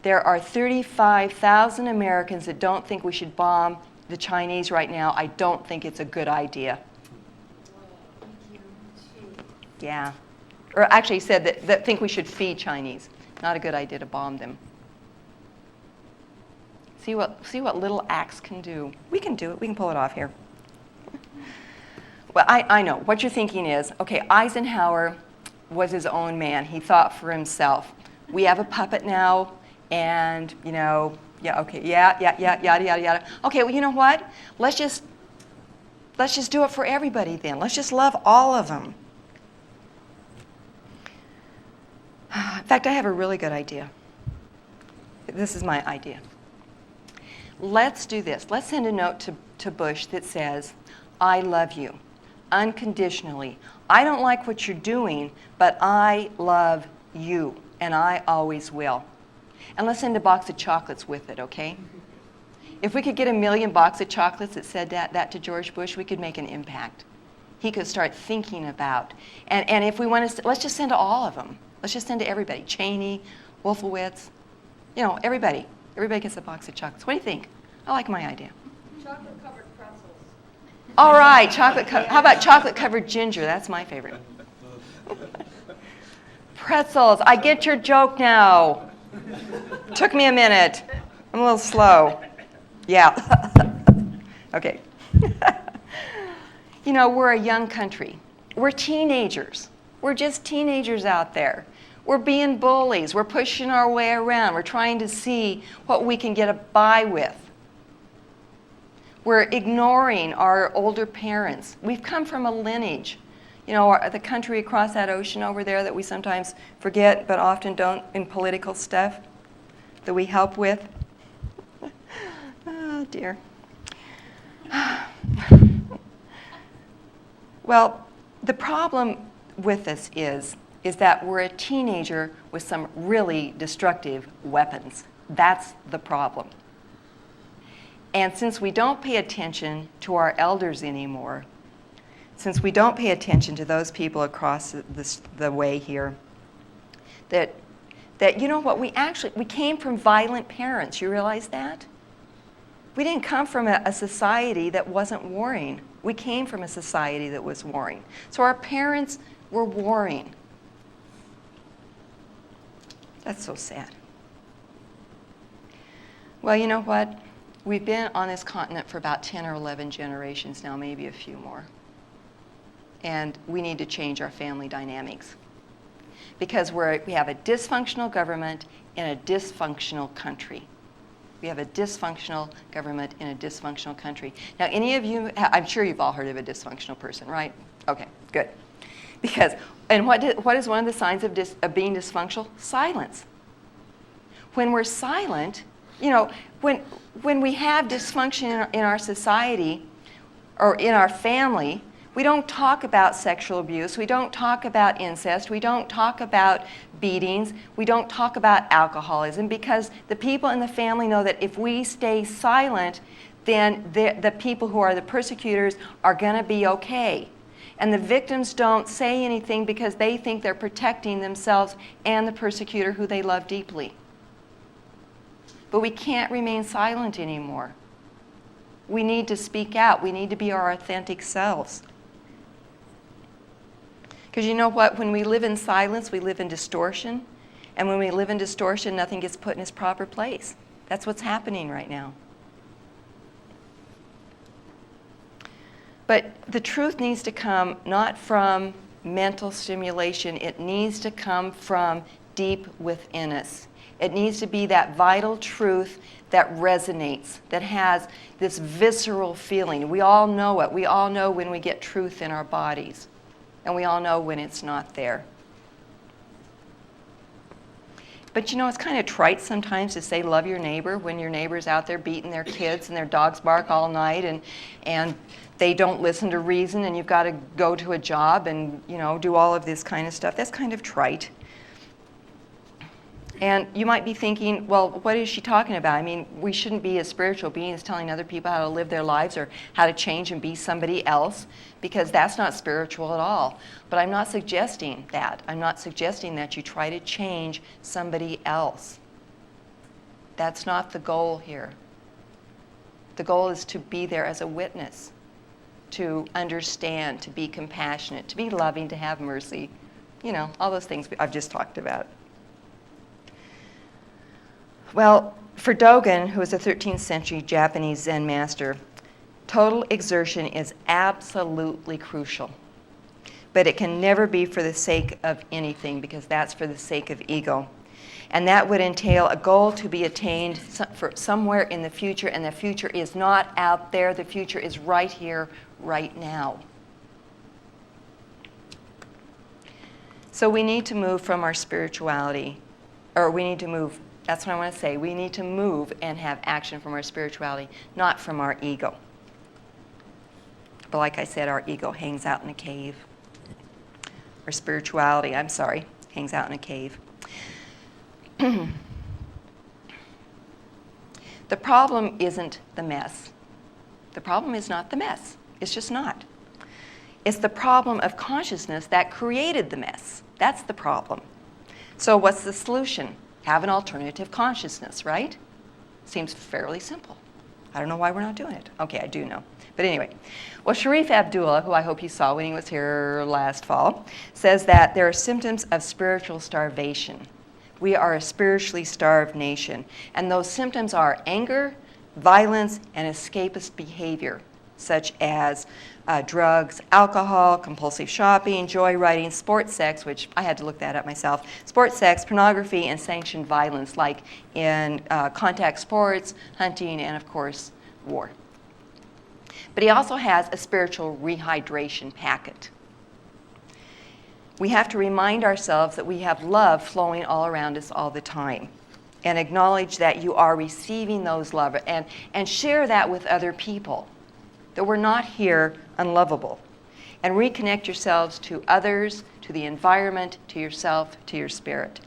There are 35,000 Americans that don't think we should bomb the Chinese right now. I don't think it's a good idea. Yeah. Or actually said that think we should feed Chinese. Not a good idea to bomb them. See what little acts can do. We can do it. We can pull it off here. Well, I know. What you're thinking is, okay, Eisenhower was his own man. He thought for himself. We have a puppet now, and, yeah, okay, yada, yada, yada. Okay, well, you know what? Let's just do it for everybody then. Let's just love all of them. In fact, I have a really good idea. This is my idea. Let's do this. Let's send a note to Bush that says, I love you unconditionally. I don't like what you're doing, but I love you, and I always will. And let's send a box of chocolates with it, okay? If we could get 1 million boxes of chocolates that said that to George Bush, we could make an impact. He could start thinking about. And if we want to, let's just send to all of them. Let's just send to everybody. Cheney, Wolfowitz, everybody. Everybody gets a box of chocolates. What do you think? I like my idea. Chocolate-covered pretzels. All right, how about chocolate-covered ginger? That's my favorite. Pretzels. I get your joke now. Took me a minute. I'm a little slow. Yeah. Okay. We're a young country. We're teenagers. We're just teenagers out there. We're being bullies. We're pushing our way around. We're trying to see what we can get by with. We're ignoring our older parents. We've come from a lineage. The country across that ocean over there that we sometimes forget but often don't in political stuff that we help with. Oh, dear. Well, the problem with this is that we're a teenager with some really destructive weapons. That's the problem. And since we don't pay attention to our elders anymore, since we don't pay attention to those people across the way here, that we came from violent parents. You realize that? We didn't come from a society that wasn't warring. We came from a society that was warring. So our parents were warring. That's so sad. Well, you know what? We've been on this continent for about 10 or 11 generations now, maybe a few more. And we need to change our family dynamics. Because we have a dysfunctional government in a dysfunctional country. We have a dysfunctional government in a dysfunctional country. Now, any of you, I'm sure you've all heard of a dysfunctional person, right? Okay, good. And what is one of the signs of being dysfunctional? Silence. When we're silent, when we have dysfunction in our society or in our family, we don't talk about sexual abuse, we don't talk about incest, we don't talk about beatings, we don't talk about alcoholism, because the people in the family know that if we stay silent, then the people who are the persecutors are going to be okay. And the victims don't say anything because they think they're protecting themselves and the persecutor who they love deeply. But we can't remain silent anymore. We need to speak out. We need to be our authentic selves. Because you know what? When we live in silence, we live in distortion. And when we live in distortion, nothing gets put in its proper place. That's what's happening right now. But the truth needs to come not from mental stimulation. It needs to come from deep within us. It needs to be that vital truth that resonates, that has this visceral feeling. We all know it. We all know when we get truth in our bodies. And we all know when it's not there. But it's kind of trite sometimes to say love your neighbor when your neighbor's out there beating their kids and their dogs bark all night and they don't listen to reason and you've got to go to a job and do all of this kind of stuff. That's kind of trite. And you might be thinking, well, what is she talking about? I mean, we shouldn't be as spiritual beings telling other people how to live their lives or how to change and be somebody else, because that's not spiritual at all. But I'm not suggesting that. I'm not suggesting that you try to change somebody else. That's not the goal here. The goal is to be there as a witness, to understand, to be compassionate, to be loving, to have mercy. You know, all those things I've just talked about. Well, for Dogen, who was a 13th century Japanese Zen master, total exertion is absolutely crucial. But it can never be for the sake of anything, because that's for the sake of ego. And that would entail a goal to be attained for somewhere in the future, and the future is not out there. The future is right here, right now. So we need to move from our spirituality, or we need to move, that's what I want to say, we need to move and have action from our spirituality, not from our ego. But like I said, our ego hangs out in a cave. Or spirituality, hangs out in a cave. The problem isn't the mess. The problem is not the mess. It's just not. It's the problem of consciousness that created the mess. That's the problem. So what's the solution? Have an alternative consciousness, right? Seems fairly simple. I don't know why we're not doing it. Okay, I do know. But anyway, well, Sharif Abdullah, who I hope you saw when he was here last fall, says that there are symptoms of spiritual starvation. We are a spiritually starved nation. And those symptoms are anger, violence, and escapist behavior, such as drugs, alcohol, compulsive shopping, joyriding, sports sex, which I had to look that up myself, sports sex, pornography, and sanctioned violence, like in contact sports, hunting, and of course, war. But he also has a spiritual rehydration packet. We have to remind ourselves that we have love flowing all around us all the time, and acknowledge that you are receiving those love, and share that with other people, that we're not here unlovable. And reconnect yourselves to others, to the environment, to yourself, to your spirit.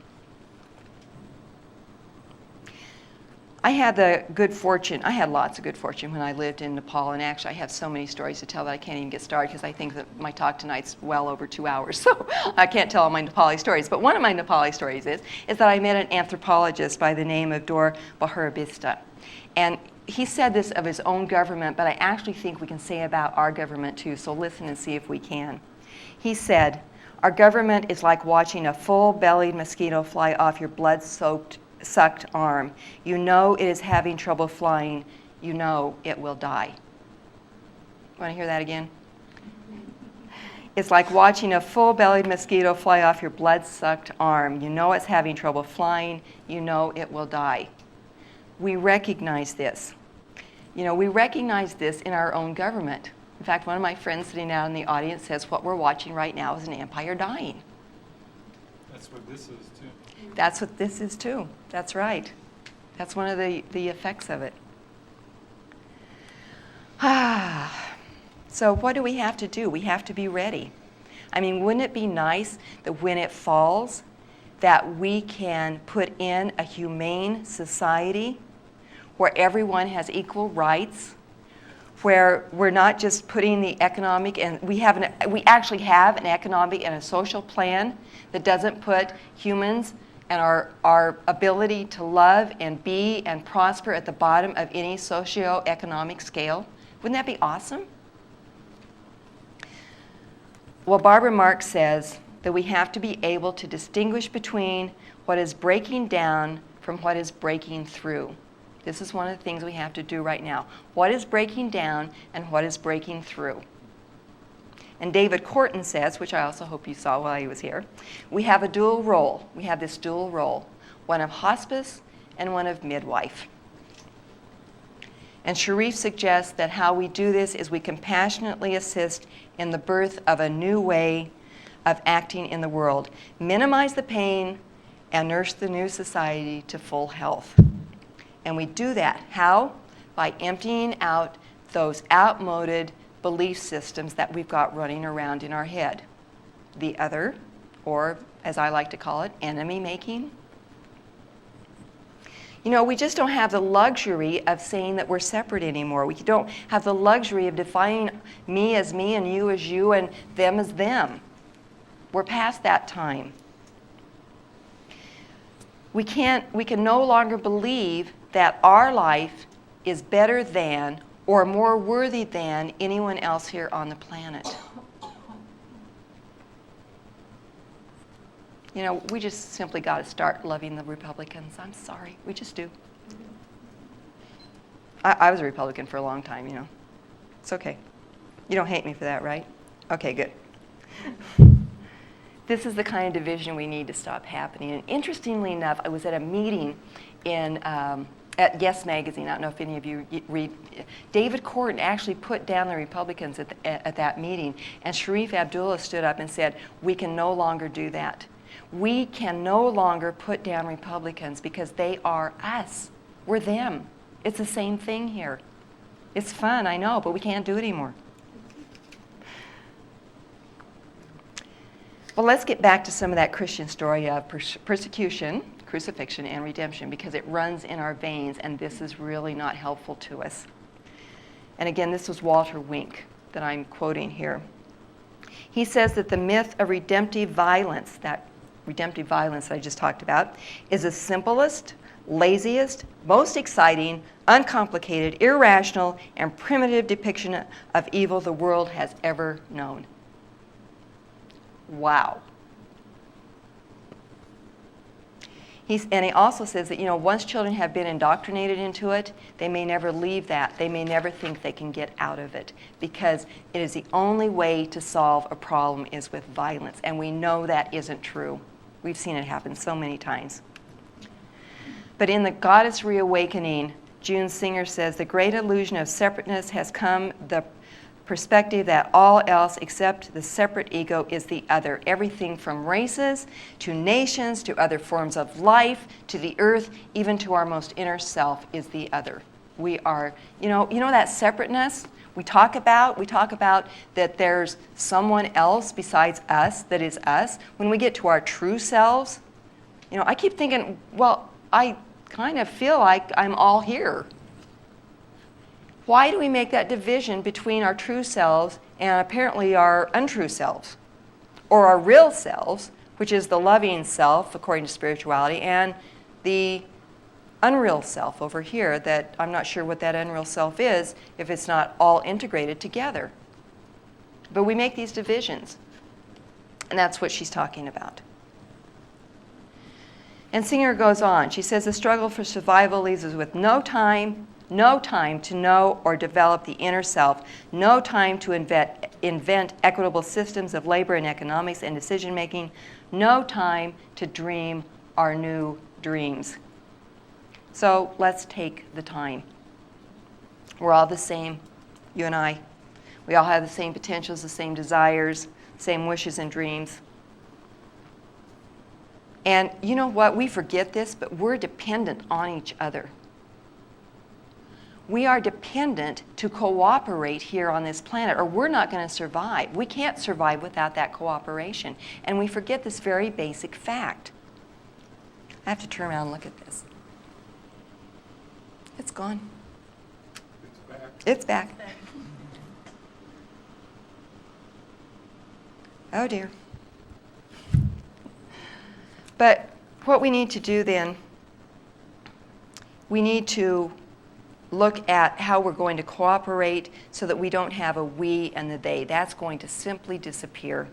I had lots of good fortune when I lived in Nepal, and actually I have so many stories to tell that I can't even get started, because I think that my talk tonight's well over 2 hours, so I can't tell all my Nepali stories. But one of my Nepali stories is that I met an anthropologist by the name of Dor Baharabista. And he said this of his own government, but I actually think we can say about our government too, so listen and see if we can. He said, "Our government is like watching a full-bellied mosquito fly off your blood-sucked arm. You know it is having trouble flying. You know it will die." Want to hear that again? It's like watching a full-bellied mosquito fly off your blood-sucked arm. You know it's having trouble flying. You know it will die. We recognize this. You know, we recognize this in our own government. In fact, one of my friends sitting out in the audience says what we're watching right now is an empire dying. That's what this is, too. That's what this is, too. That's right. That's one of the effects of it. So what do we have to do? We have to be ready. I mean, wouldn't it be nice that when it falls, that we can put in a humane society where everyone has equal rights, where we're not just putting the economic, and we actually have an economic and a social plan that doesn't put humans and our ability to love and be and prosper at the bottom of any socio-economic scale. Wouldn't that be awesome? Well, Barbara Marx says that we have to be able to distinguish between what is breaking down from what is breaking through. This is one of the things we have to do right now. What is breaking down and what is breaking through? And David Corton says, which I also hope you saw while he was here, we have a dual role. We have this dual role, one of hospice and one of midwife. And Sharif suggests that how we do this is we compassionately assist in the birth of a new way of acting in the world, minimize the pain, and nurse the new society to full health. And we do that. How? By emptying out those outmoded belief systems that we've got running around in our head. The other, or as I like to call it, enemy making. You know, we just don't have the luxury of saying that we're separate anymore. We don't have the luxury of defining me as me and you as you and them as them. We're past that time. We can no longer believe that our life is better than or more worthy than anyone else here on the planet. You know, we just simply got to start loving the Republicans. I'm sorry. We just do. I was a Republican for a long time, you know. It's okay. You don't hate me for that, right? Okay, good. This is the kind of division we need to stop happening. And interestingly enough, I was at a meeting at Yes Magazine. I don't know if any of you read. David Corton actually put down the Republicans at that meeting, and Sharif Abdullah stood up and said, we can no longer do that. We can no longer put down Republicans because they are us. We're them. It's the same thing here. It's fun, I know, but we can't do it anymore. Well, let's get back to some of that Christian story of persecution, crucifixion, and redemption, because it runs in our veins, and this is really not helpful to us. And again, this was Walter Wink that I'm quoting here. He says that the myth of redemptive violence that I just talked about, is the simplest, laziest, most exciting, uncomplicated, irrational, and primitive depiction of evil the world has ever known. Wow. And he also says that, you know, once children have been indoctrinated into it, they may never leave that. They may never think they can get out of it, because it is the only way to solve a problem is with violence. And we know that isn't true. We've seen it happen so many times. But in the Goddess Reawakening, June Singer says, the great illusion of separateness has come the perspective that all else except the separate ego is the other. Everything from races to nations to other forms of life to the earth, even to our most inner self, is the other. We are, you know that separateness we talk about that there's someone else besides us that is us. When we get to our true selves, you know, I keep thinking, well, I kind of feel like I'm all here. Why do we make that division between our true selves and apparently our untrue selves? Or our real selves, which is the loving self, according to spirituality, and the unreal self over here that I'm not sure what that unreal self is if it's not all integrated together. But we make these divisions, and that's what she's talking about. And Singer goes on. She says the struggle for survival leaves us with no time to know or develop the inner self, no time to invent equitable systems of labor and economics and decision-making, no time to dream our new dreams. So let's take the time. We're all the same, you and I. We all have the same potentials, the same desires, same wishes and dreams. And you know what? We forget this, but we're dependent on each other. We are dependent to cooperate here on this planet, or we're not going to survive. We can't survive without that cooperation. And we forget this very basic fact. I have to turn around and look at this. It's gone. It's back. It's back. Oh dear. But what we need to do then, we need to look at how we're going to cooperate so that we don't have a we and the they. That's going to simply disappear.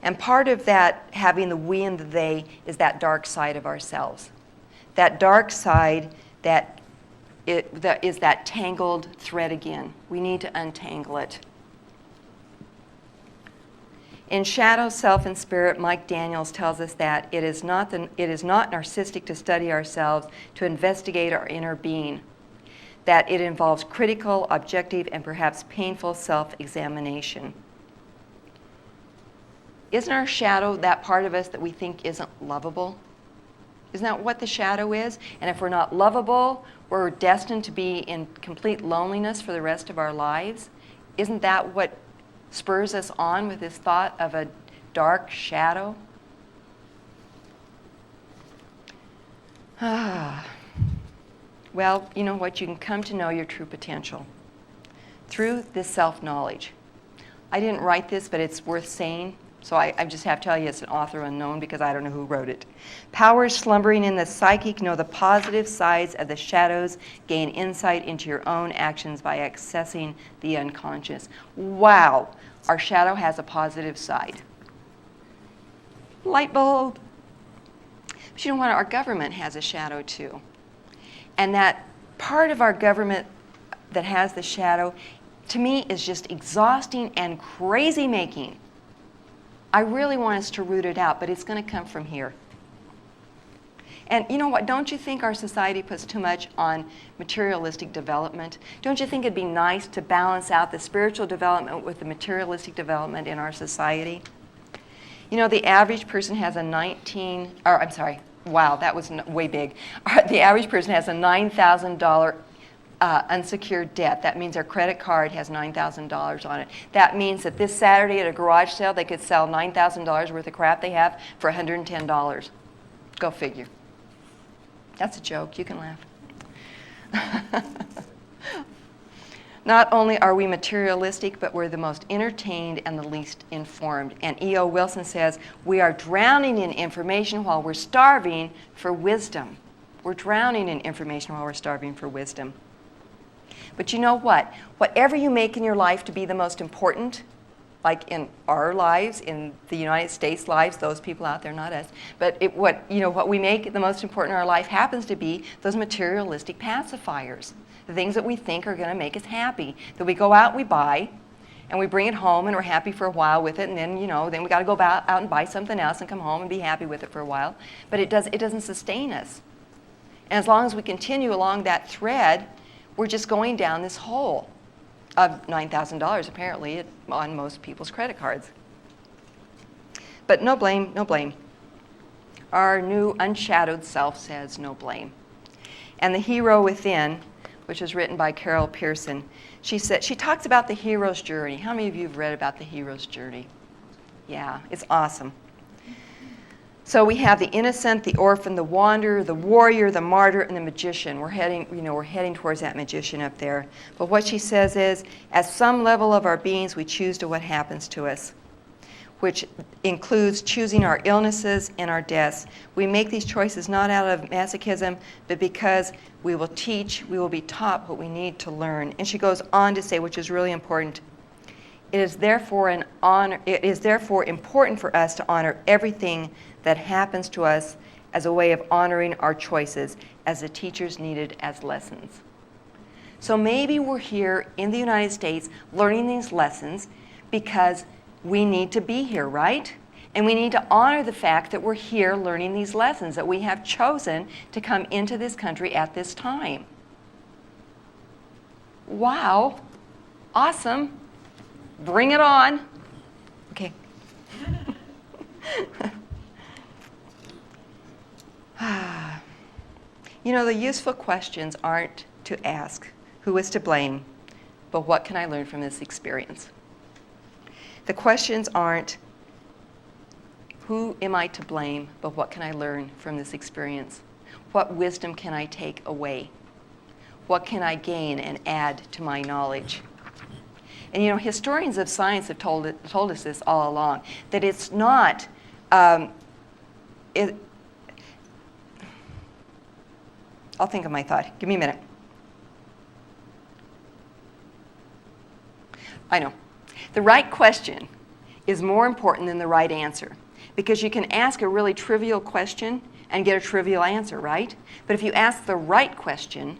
And part of that, having the we and the they, is that dark side of ourselves. That dark side that is that tangled thread again. We need to untangle it. In Shadow, Self, and Spirit, Mike Daniels tells us that it is not narcissistic to study ourselves, to investigate our inner being, that it involves critical, objective, and perhaps painful self-examination. Isn't our shadow that part of us that we think isn't lovable? Isn't that what the shadow is? And if we're not lovable, we're destined to be in complete loneliness for the rest of our lives. Isn't that what spurs us on with this thought of a dark shadow? Well, you know what? You can come to know your true potential through this self-knowledge. I didn't write this, but it's worth saying. So I just have to tell you it's an author unknown because I don't know who wrote it. Powers slumbering in the psychic know the positive sides of the shadows, gain insight into your own actions by accessing the unconscious. Wow, our shadow has a positive side. Light bulb. But you know what? Our government has a shadow too. And that part of our government that has the shadow, to me, is just exhausting and crazy making. I really want us to root it out, but it's going to come from here. And you know what? Don't you think our society puts too much on materialistic development? Don't you think it'd be nice to balance out the spiritual development with the materialistic development in our society? You know, the average person has a way big. The average person has a $9,000 unsecured debt. That means their credit card has $9,000 on it. That means that this Saturday at a garage sale, they could sell $9,000 worth of crap they have for $110. Go figure. That's a joke. You can laugh. Not only are we materialistic, but we're the most entertained and the least informed. And E.O. Wilson says, we are drowning in information while we're starving for wisdom. We're drowning in information while we're starving for wisdom. But you know what? Whatever you make in your life to be the most important, like in our lives, in the United States lives, those people out there, not us, but what we make the most important in our life happens to be those materialistic pacifiers, the things that we think are going to make us happy, that we go out and we buy, and we bring it home and we're happy for a while with it, and then we got to go out and buy something else and come home and be happy with it for a while. But it doesn't sustain us. And as long as we continue along that thread, we're just going down this hole of $9,000 apparently on most people's credit cards. But no blame, no blame. Our new unshadowed self says no blame. And The Hero Within, which was written by Carol Pearson, she talks about the hero's journey. How many of you have read about the hero's journey? Yeah, it's awesome. So we have the innocent, the orphan, the wanderer, the warrior, the martyr, and the magician. We're heading towards that magician up there. But what she says is, at some level of our beings, we choose to what happens to us, which includes choosing our illnesses and our deaths. We make these choices not out of masochism, but because we will be taught what we need to learn. And she goes on to say, which is really important, it is therefore important for us to honor everything that happens to us as a way of honoring our choices, as the teachers needed as lessons. So maybe we're here in the United States learning these lessons because we need to be here, right? And we need to honor the fact that we're here learning these lessons, that we have chosen to come into this country at this time. Wow, awesome. Bring it on. Okay. The useful questions aren't to ask, who is to blame, but what can I learn from this experience? The questions aren't, who am I to blame, but what can I learn from this experience? What wisdom can I take away? What can I gain and add to my knowledge? And historians of science have told us this all along, that it's not, I'll think of my thought. Give me a minute. I know. The right question is more important than the right answer, because you can ask a really trivial question and get a trivial answer, right? But if you ask the right question,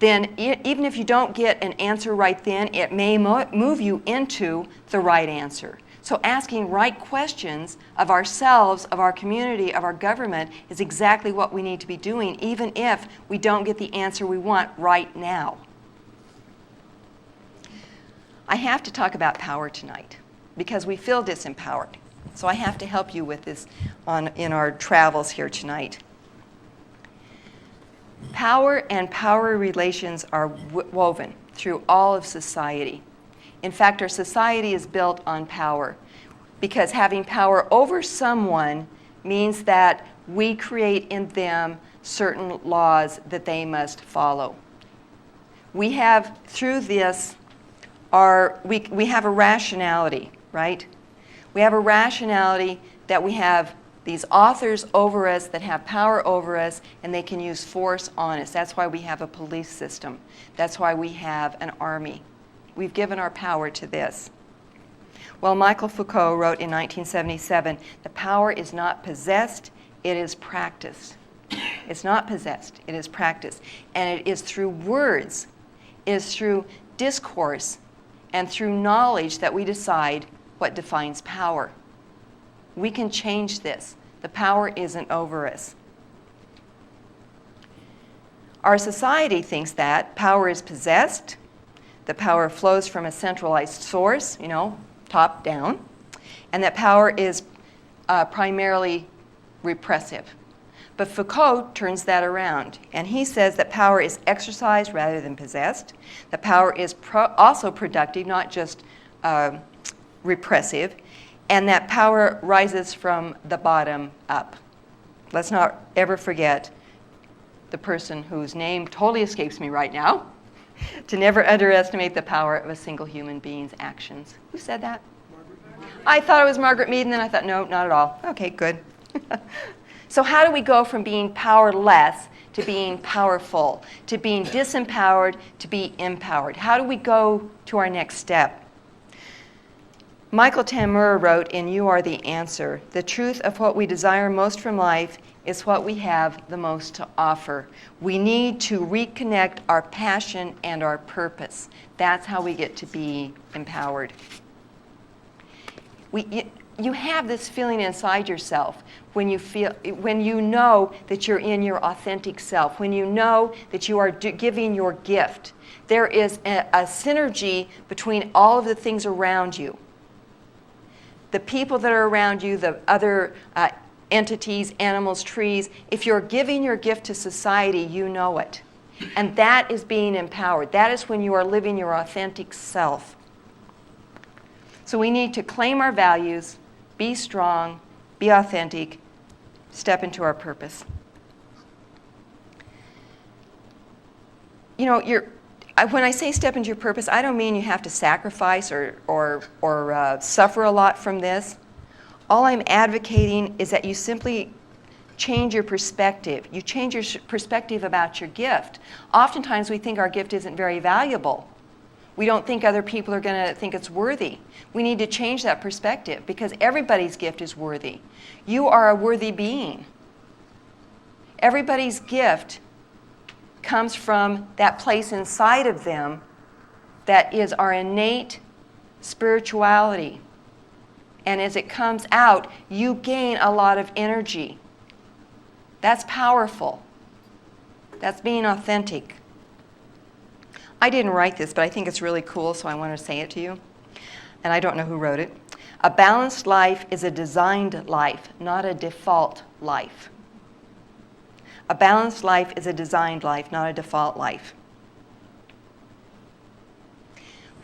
then even if you don't get an answer right then, it may move you into the right answer. So asking right questions of ourselves, of our community, of our government is exactly what we need to be doing, even if we don't get the answer we want right now. I have to talk about power tonight because we feel disempowered. So I have to help you with this in our travels here tonight. Power and power relations are woven through all of society. In fact, our society is built on power, because having power over someone means that we create in them certain laws that they must follow. We have, through this, we have a rationality, right? We have a rationality that we have these authors over us that have power over us, and they can use force on us. That's why we have a police system. That's why we have an army. We've given our power to this. Well, Michael Foucault wrote in 1977, the power is not possessed, it is practiced. It's not possessed, it is practiced. And it is through words, it is through discourse, and through knowledge that we decide what defines power. We can change this. The power isn't over us. Our society thinks that power is possessed, the power flows from a centralized source, top down, and that power is primarily repressive. But Foucault turns that around, and he says that power is exercised rather than possessed, that power is also productive, not just repressive, and that power rises from the bottom up. Let's not ever forget the person whose name totally escapes me right now, to never underestimate the power of a single human being's actions. Who said that? I thought it was Margaret Mead, and then I thought, no, not at all. Okay, good. So how do we go from being powerless to being powerful, to being disempowered to be empowered? How do we go to our next step? Michael Tamura wrote in You Are the Answer, the truth of what we desire most from life is what we have the most to offer. We need to reconnect our passion and our purpose. That's how we get to be empowered. You have this feeling inside yourself when you know that you're in your authentic self, when you know that you are giving your gift. There is a synergy between all of the things around you. The people that are around you, the other entities, animals, trees, if you're giving your gift to society, you know it. And that is being empowered. That is when you are living your authentic self. So we need to claim our values, be strong, be authentic, step into our purpose. When I say step into your purpose, I don't mean you have to sacrifice or suffer a lot from this. All I'm advocating is that you simply change your perspective. You change your perspective about your gift. Oftentimes we think our gift isn't very valuable. We don't think other people are going to think it's worthy. We need to change that perspective because everybody's gift is worthy. You are a worthy being. Everybody's gift comes from that place inside of them that is our innate spirituality. And as it comes out, you gain a lot of energy. That's powerful. That's being authentic. I didn't write this, but I think it's really cool, so I want to say it to you. And I don't know who wrote it. A balanced life is a designed life, not a default life. A balanced life is a designed life, not a default life.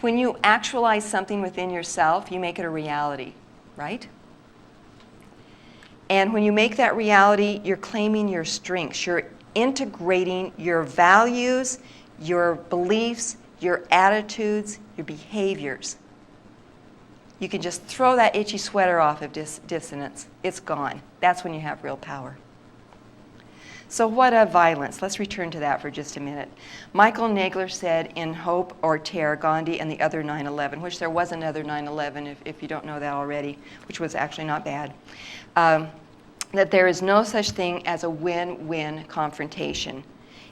When you actualize something within yourself, you make it a reality, right? And when you make that reality, you're claiming your strengths. You're integrating your values, your beliefs, your attitudes, your behaviors. You can just throw that itchy sweater off of dissonance. It's gone. That's when you have real power. So what of violence? Let's return to that for just a minute. Michael Nagler said in Hope or Terror, Gandhi and the Other 9/11, which there was another 9/11 if you don't know that already, which was actually not bad, that there is no such thing as a win-win confrontation.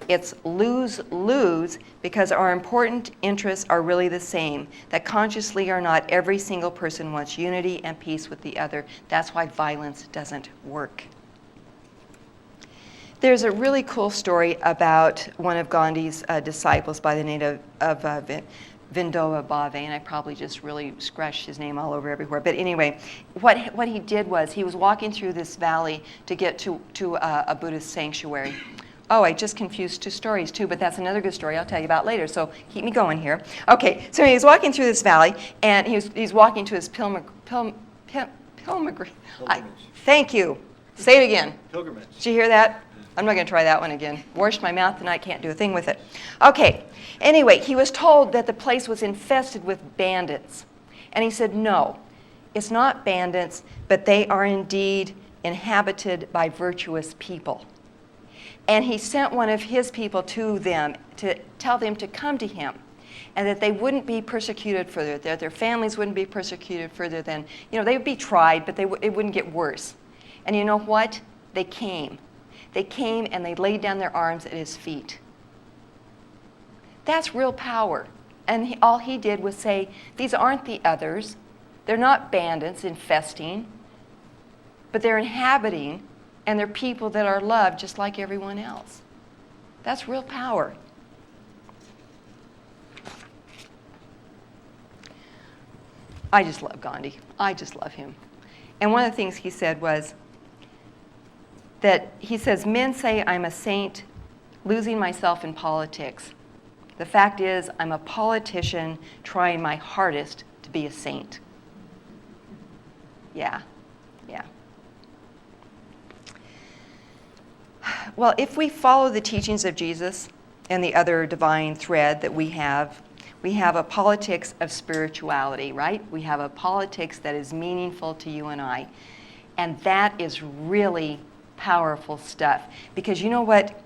It's lose-lose because our important interests are really the same, that consciously or not, every single person wants unity and peace with the other. That's why violence doesn't work. There's a really cool story about one of Gandhi's disciples by the name of Vinoba Bhave, and I probably just really scratched his name all over everywhere. But anyway, what he did was he was walking through this valley to get to a Buddhist sanctuary. Oh, I just confused two stories too, but that's another good story I'll tell you about later, so keep me going here. Okay, so he was walking through this valley, and he's walking to his pilgrimage. Thank you. Say it again. Pilgrimage. Did you hear that? I'm not going to try that one again. Washed my mouth and I can't do a thing with it. Okay, anyway, he was told that the place was infested with bandits. And he said, no, it's not bandits, but they are indeed inhabited by virtuous people. And he sent one of his people to them to tell them to come to him, and that they wouldn't be persecuted further, that their families wouldn't be persecuted further than, they would be tried, but it wouldn't get worse. And you know what? They came. They came and they laid down their arms at his feet. That's real power. And all he did was say, these aren't the others. They're not bandits infesting, but they're inhabiting, and they're people that are loved just like everyone else. That's real power. I just love Gandhi. I just love him. And one of the things he said was that he says, men say I'm a saint losing myself in politics. The fact is, I'm a politician trying my hardest to be a saint. Yeah. Well, if we follow the teachings of Jesus and the other divine thread that we have a politics of spirituality, right? We have a politics that is meaningful to you and I. And that is really powerful stuff. Because you know what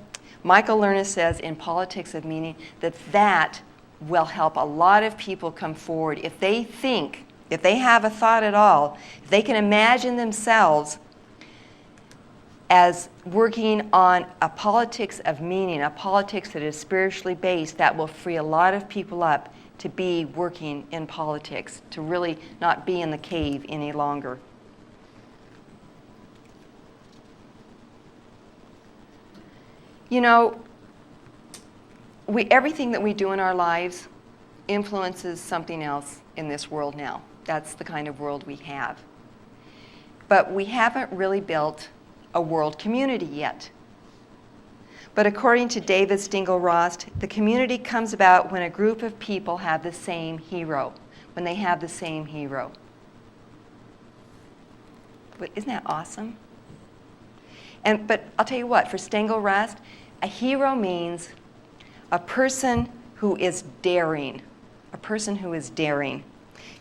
Michael Lerner says in Politics of Meaning, that will help a lot of people come forward. If they think, if they have a thought at all, if they can imagine themselves as working on a politics of meaning, a politics that is spiritually based, that will free a lot of people up to be working in politics, to really not be in the cave any longer. Everything that we do in our lives influences something else in this world now. That's the kind of world we have. But we haven't really built a world community yet. But according to David Stingel-Rost, the community comes about when a group of people have the same hero, when they have the same hero. But isn't that awesome? But I'll tell you what, for Stingel-Rost, a hero means a person who is daring, a person who is daring.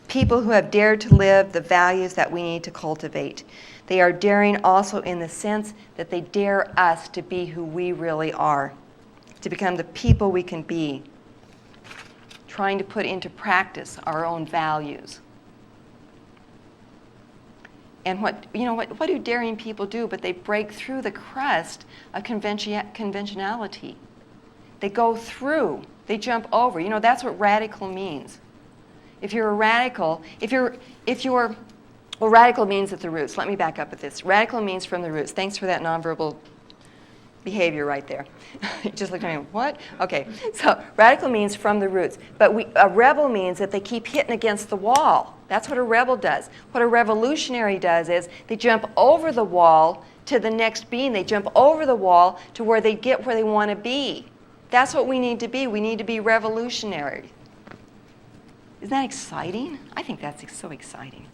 People who have dared to live the values that we need to cultivate. They are daring also in the sense that they dare us to be who we really are, to become the people we can be, trying to put into practice our own values. And what do daring people do? But they break through the crust of conventionality. They go through, they jump over. That's what radical means. If you're a radical, well, radical means at the roots. Let me back up at this. Radical means from the roots. Thanks for that nonverbal behavior right there. You just looked at me, what? Okay, so radical means from the roots. But a rebel means that they keep hitting against the wall. That's what a rebel does. What a revolutionary does is they jump over the wall to the next being. They jump over the wall to where they get where they want to be. That's what we need to be. We need to be revolutionary. Isn't that exciting? I think that's so exciting.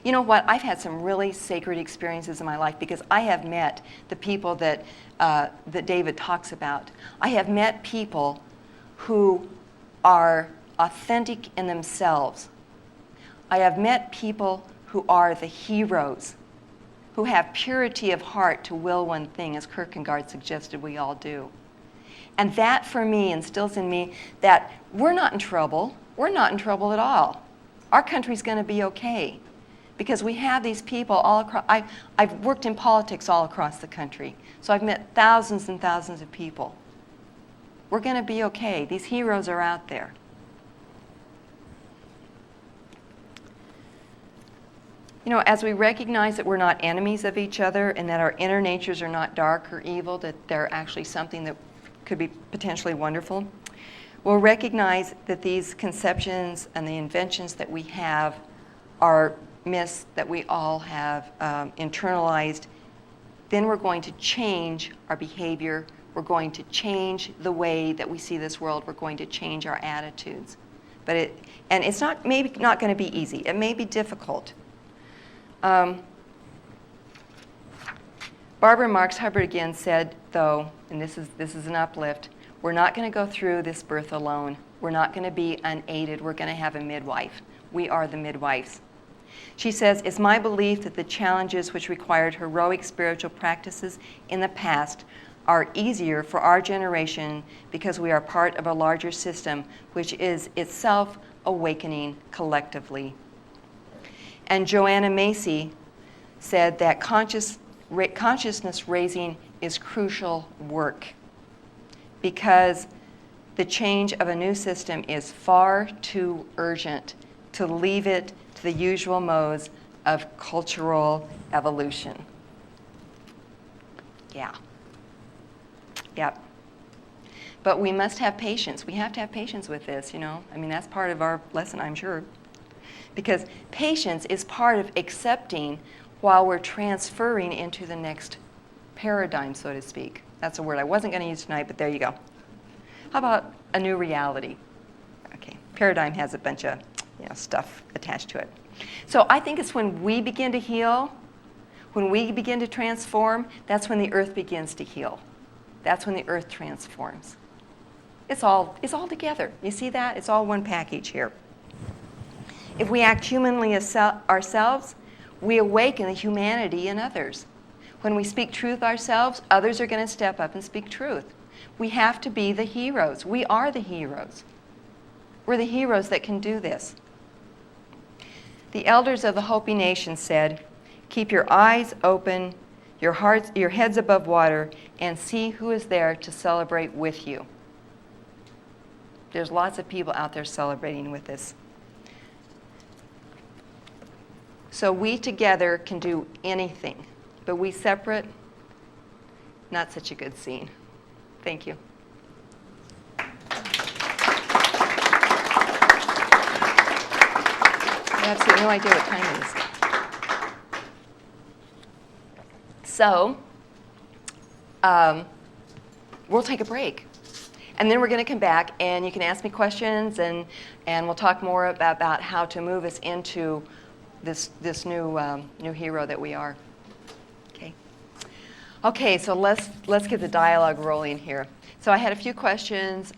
You know what? I've had some really sacred experiences in my life because I have met the people that David talks about. I have met people who are authentic in themselves. I have met people who are the heroes, who have purity of heart to will one thing, as Kierkegaard suggested we all do. And that, for me, instills in me that we're not in trouble. We're not in trouble at all. Our country's going to be okay because we have these people all across. I've worked in politics all across the country, so I've met thousands and thousands of people. We're going to be okay. These heroes are out there. As we recognize that we're not enemies of each other and that our inner natures are not dark or evil, that they're actually something that could be potentially wonderful, we'll recognize that these conceptions and the inventions that we have are myths that we all have internalized. Then we're going to change our behavior. We're going to change the way that we see this world. We're going to change our attitudes. And it's maybe not going to be easy. It may be difficult. Barbara Marx Hubbard again said, though, and this is an uplift, we're not going to go through this birth alone. We're not going to be unaided. We're going to have a midwife. We are the midwives. She says, "It's my belief that the challenges which required heroic spiritual practices in the past are easier for our generation because we are part of a larger system which is itself awakening collectively." And Joanna Macy said that consciousness raising is crucial work because the change of a new system is far too urgent to leave it to the usual modes of cultural evolution. Yeah. Yep. But we must have patience. We have to have patience with this, you know. I mean, that's part of our lesson, I'm sure. Because patience is part of accepting while we're transferring into the next paradigm, so to speak. That's a word I wasn't going to use tonight, but there you go. How about a new reality? Okay, paradigm has a bunch of stuff attached to it. So I think it's when we begin to heal, when we begin to transform, that's when the earth begins to heal. That's when the earth transforms. It's all together. You see that? It's all one package here. If we act humanly ourselves, we awaken the humanity in others. When we speak truth ourselves, others are going to step up and speak truth. We have to be the heroes. We are the heroes. We're the heroes that can do this. The elders of the Hopi Nation said, "Keep your eyes open, your heads above water, and see who is there to celebrate with you." There's lots of people out there celebrating with us. So we together can do anything, but we separate, not such a good scene. Thank you. I have absolutely no idea what time it is. So, we'll take a break. And then we're going to come back, and you can ask me questions, and we'll talk more about how to move us into this new hero that we are. Okay, so let's get the dialogue rolling here. So I had a few questions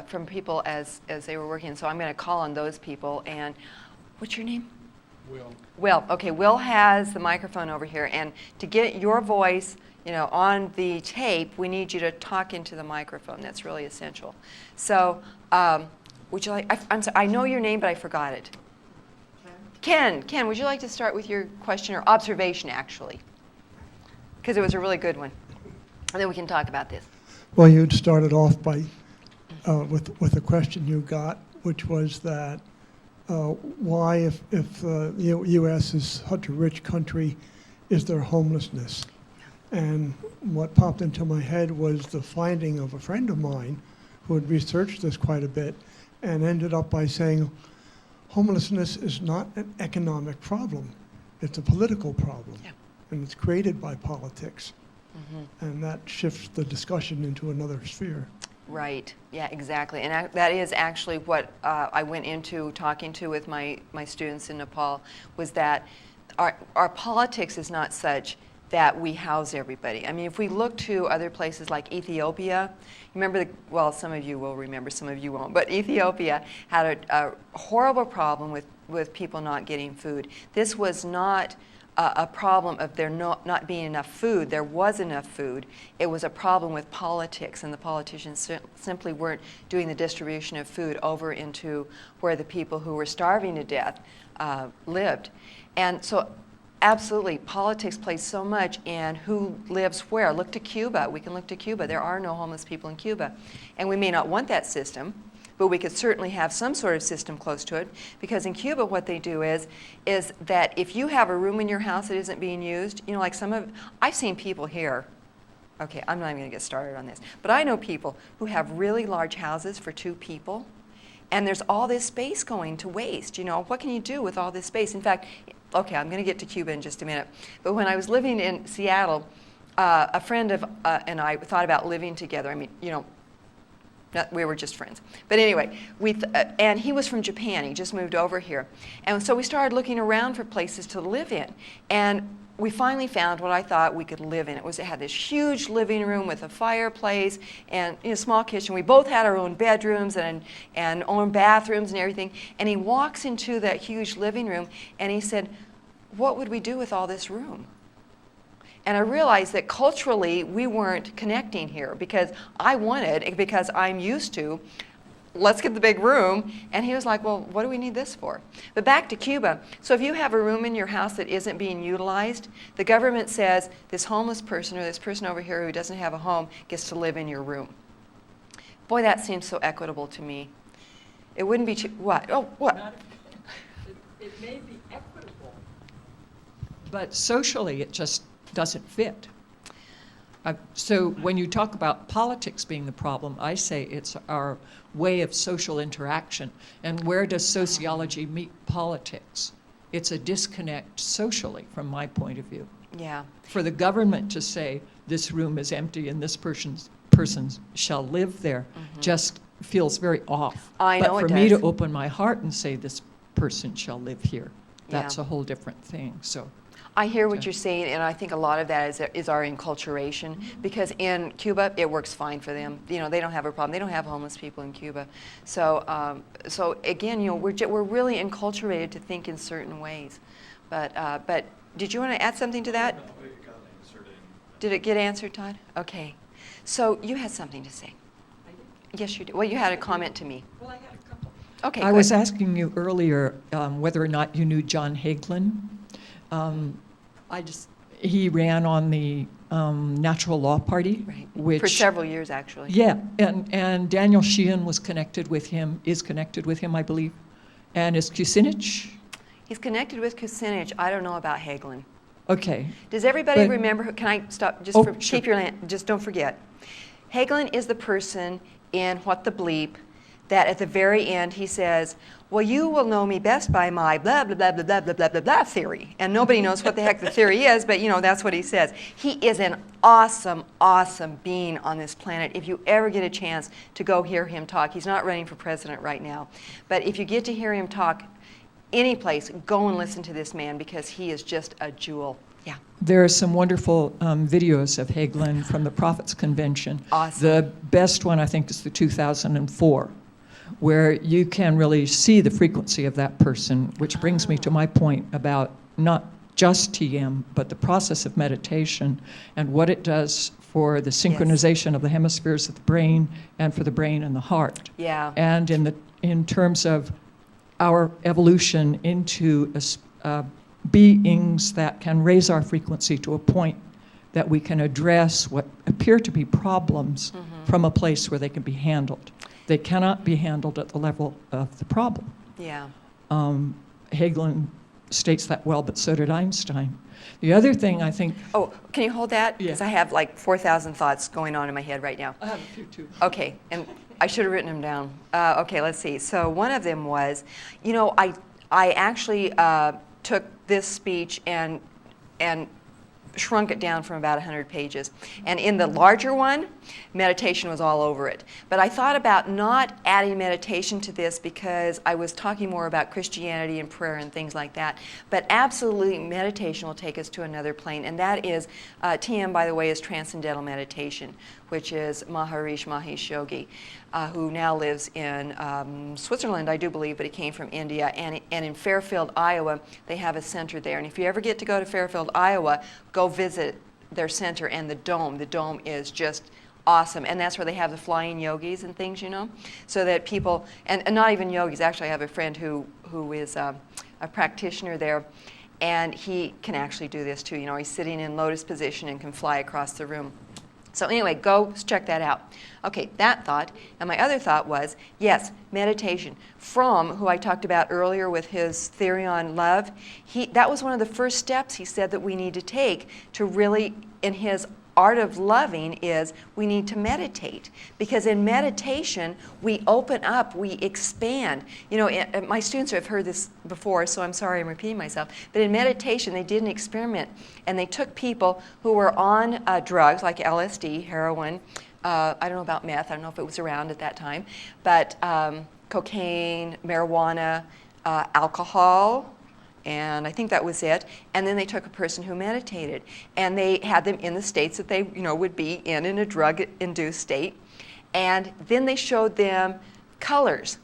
from people as they were working, so I'm going to call on those people. And what's your name? Will. Will. Okay, Will has the microphone over here, and to get your voice, on the tape, we need you to talk into the microphone. That's really essential. So, would you like? I'm sorry, I know your name, but I forgot it. Ken, would you like to start with your question or observation, actually? Because it was a really good one. And then we can talk about this. Well, you'd started off by with a question you got, which was that why, if the U.S. is such a rich country, is there homelessness? And what popped into my head was the finding of a friend of mine who had researched this quite a bit and ended up by saying homelessness is not an economic problem. It's a political problem. Yeah. And it's created by politics. Mm-hmm. And that shifts the discussion into another sphere. Right. Yeah, exactly. And that is actually what I went into talking to with my students in Nepal, was that our politics is not such that we house everybody. I mean, if we look to other places like Ethiopia, remember, some of you will remember, some of you won't, but Ethiopia had a horrible problem with people not getting food. This was not a problem of there not being enough food. There was enough food. It was a problem with politics, and the politicians simply weren't doing the distribution of food over into where the people who were starving to death lived. And so absolutely, politics plays so much in who lives where. Look to Cuba. We can look to Cuba. There are no homeless people in Cuba. And we may not want that system, but we could certainly have some sort of system close to it, because in Cuba what they do is that if you have a room in your house that isn't being used, like I've seen people here, okay, I'm not even going to get started on this, but I know people who have really large houses for 2 people, and there's all this space going to waste. What can you do with all this space? In fact, okay, I'm going to get to Cuba in just a minute, but when I was living in Seattle, a friend and I thought about living together. I mean, we were just friends. But anyway, and he was from Japan. He just moved over here. And so we started looking around for places to live in. And we finally found what I thought we could live in. It had this huge living room with a fireplace and a small kitchen. We both had our own bedrooms and own bathrooms and everything. And he walks into that huge living room and he said, "What would we do with all this room?" And I realized that culturally we weren't connecting here because I'm used to, let's get the big room. And he was like, "Well, what do we need this for?" But back to Cuba. So if you have a room in your house that isn't being utilized, the government says this homeless person or this person over here who doesn't have a home gets to live in your room. Boy, that seems so equitable to me. It wouldn't be what? Oh, what? It may be equitable, but socially it just doesn't fit. So when you talk about politics being the problem, I say it's our way of social interaction. And where does sociology meet politics? It's a disconnect socially, from my point of view. Yeah. For the government to say this room is empty and this person shall live there just feels very off. I know but it for me to does. open my heart and say this person shall live here, that's Yeah. a whole different thing. So. I hear what you're saying, and I think a lot of that is our enculturation, because in Cuba, it works fine for them. They don't have a problem. They don't have homeless people in Cuba. So, so again, we're really enculturated to think in certain ways. But did you want to add something to that? No, it got answered in. Did it get answered, Todd? Okay. So you had something to say. Yes, you did. Well, you had a comment to me. Well, I had a couple. Okay, I good. was asking you earlier whether or not you knew John Hagelin. He ran on the Natural Law Party, Right. which For several years, actually. yeah, and Daniel Sheehan was connected with him, I believe, and is Kucinich. He's connected with Kucinich. I don't know about Hagelin. Okay, Does everybody But- remember? Can I stop? Just Oh, for, sure. keep your just don't forget. Hagelin is the person in What the Bleep that at the very end he says, "Well, you will know me best by my blah blah blah blah blah blah blah blah blah theory," and nobody knows what the heck the theory is, but that's what he says. He is an awesome, awesome being on this planet. If you ever get a chance to go hear him talk, he's not running for president right now, but if you get to hear him talk any place, go and listen to this man because he is just a jewel. Yeah. there are some wonderful videos of Hagelin from the Prophets Convention. Awesome. The best one, I think, is the 2004, where you can really see the frequency of that person, which brings me to my point about not just TM, but the process of meditation and what it does for the synchronization of the hemispheres of the brain and for the brain and the heart. Yeah. And in terms of our evolution into beings that can raise our frequency to a point that we can address what appear to be problems from a place where they can be handled. They cannot be handled at the level of the problem. Yeah. Hagelin states that well, but so did Einstein. The other thing I think... Oh, can you hold that? Yeah. Because I have like 4,000 thoughts going on in my head right now. I have a few too. Okay, and I should have written them down. Okay, let's see. So one of them was, I actually took this speech and shrunk it down from about 100 pages. And in the larger one, meditation was all over it. But I thought about not adding meditation to this because I was talking more about Christianity and prayer and things like that. But absolutely, meditation will take us to another plane. And that is, TM, by the way, is Transcendental Meditation, which is Maharishi Mahesh Yogi, who now lives in Switzerland, I do believe, but he came from India. And in Fairfield, Iowa, they have a center there. And if you ever get to go to Fairfield, Iowa, go visit their center and the dome. The dome is just awesome. And that's where they have the flying yogis and things, so that people, and not even yogis, actually I have a friend who is a practitioner there, and he can actually do this too. He's sitting in lotus position and can fly across the room. So anyway, go check that out. Okay, that thought. And my other thought was, yes, meditation. Fromm, who I talked about earlier with his theory on love, that was one of the first steps he said that we need to take to really, in his art of loving, is we need to meditate. Because in meditation, we open up, we expand. My students have heard this before, so I'm sorry I'm repeating myself. But in meditation, they did an experiment, and they took people who were on drugs like LSD, heroin, I don't know about meth, I don't know if it was around at that time, but cocaine, marijuana, alcohol, And I think that was it. And then they took a person who meditated, and they had them in the states that they, would be in a drug-induced state. And then they showed them colors.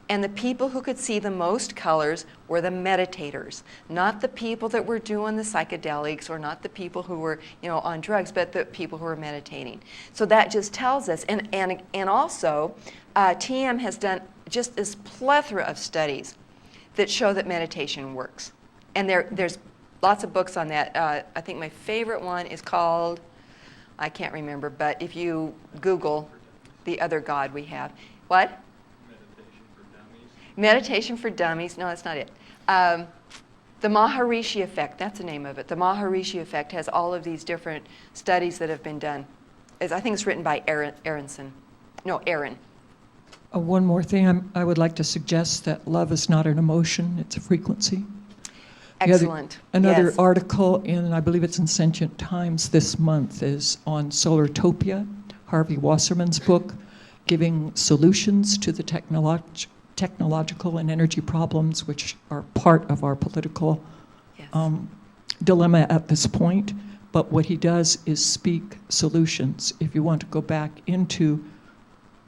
And the people who could see the most colors were the meditators, not the people that were doing the psychedelics or not the people who were, on drugs, but the people who were meditating. So that just tells us, and also TM has done just this plethora of studies that show that meditation works. And there's lots of books on that. I think my favorite one is called, I can't remember, but if you Google the other God we have. What? Meditation for Dummies. No, that's not it. The Maharishi Effect, that's the name of it. The Maharishi Effect has all of these different studies that have been done. I think it's written by Aaron. One more thing, I would like to suggest that love is not an emotion, it's a frequency. Excellent. Another Yes. article in, I believe it's in Sentient Times this month, is on Solartopia, Harvey Wasserman's book, giving solutions to the technological and energy problems which are part of our political Yes. dilemma at this point. But what he does is speak solutions. If you want to go back into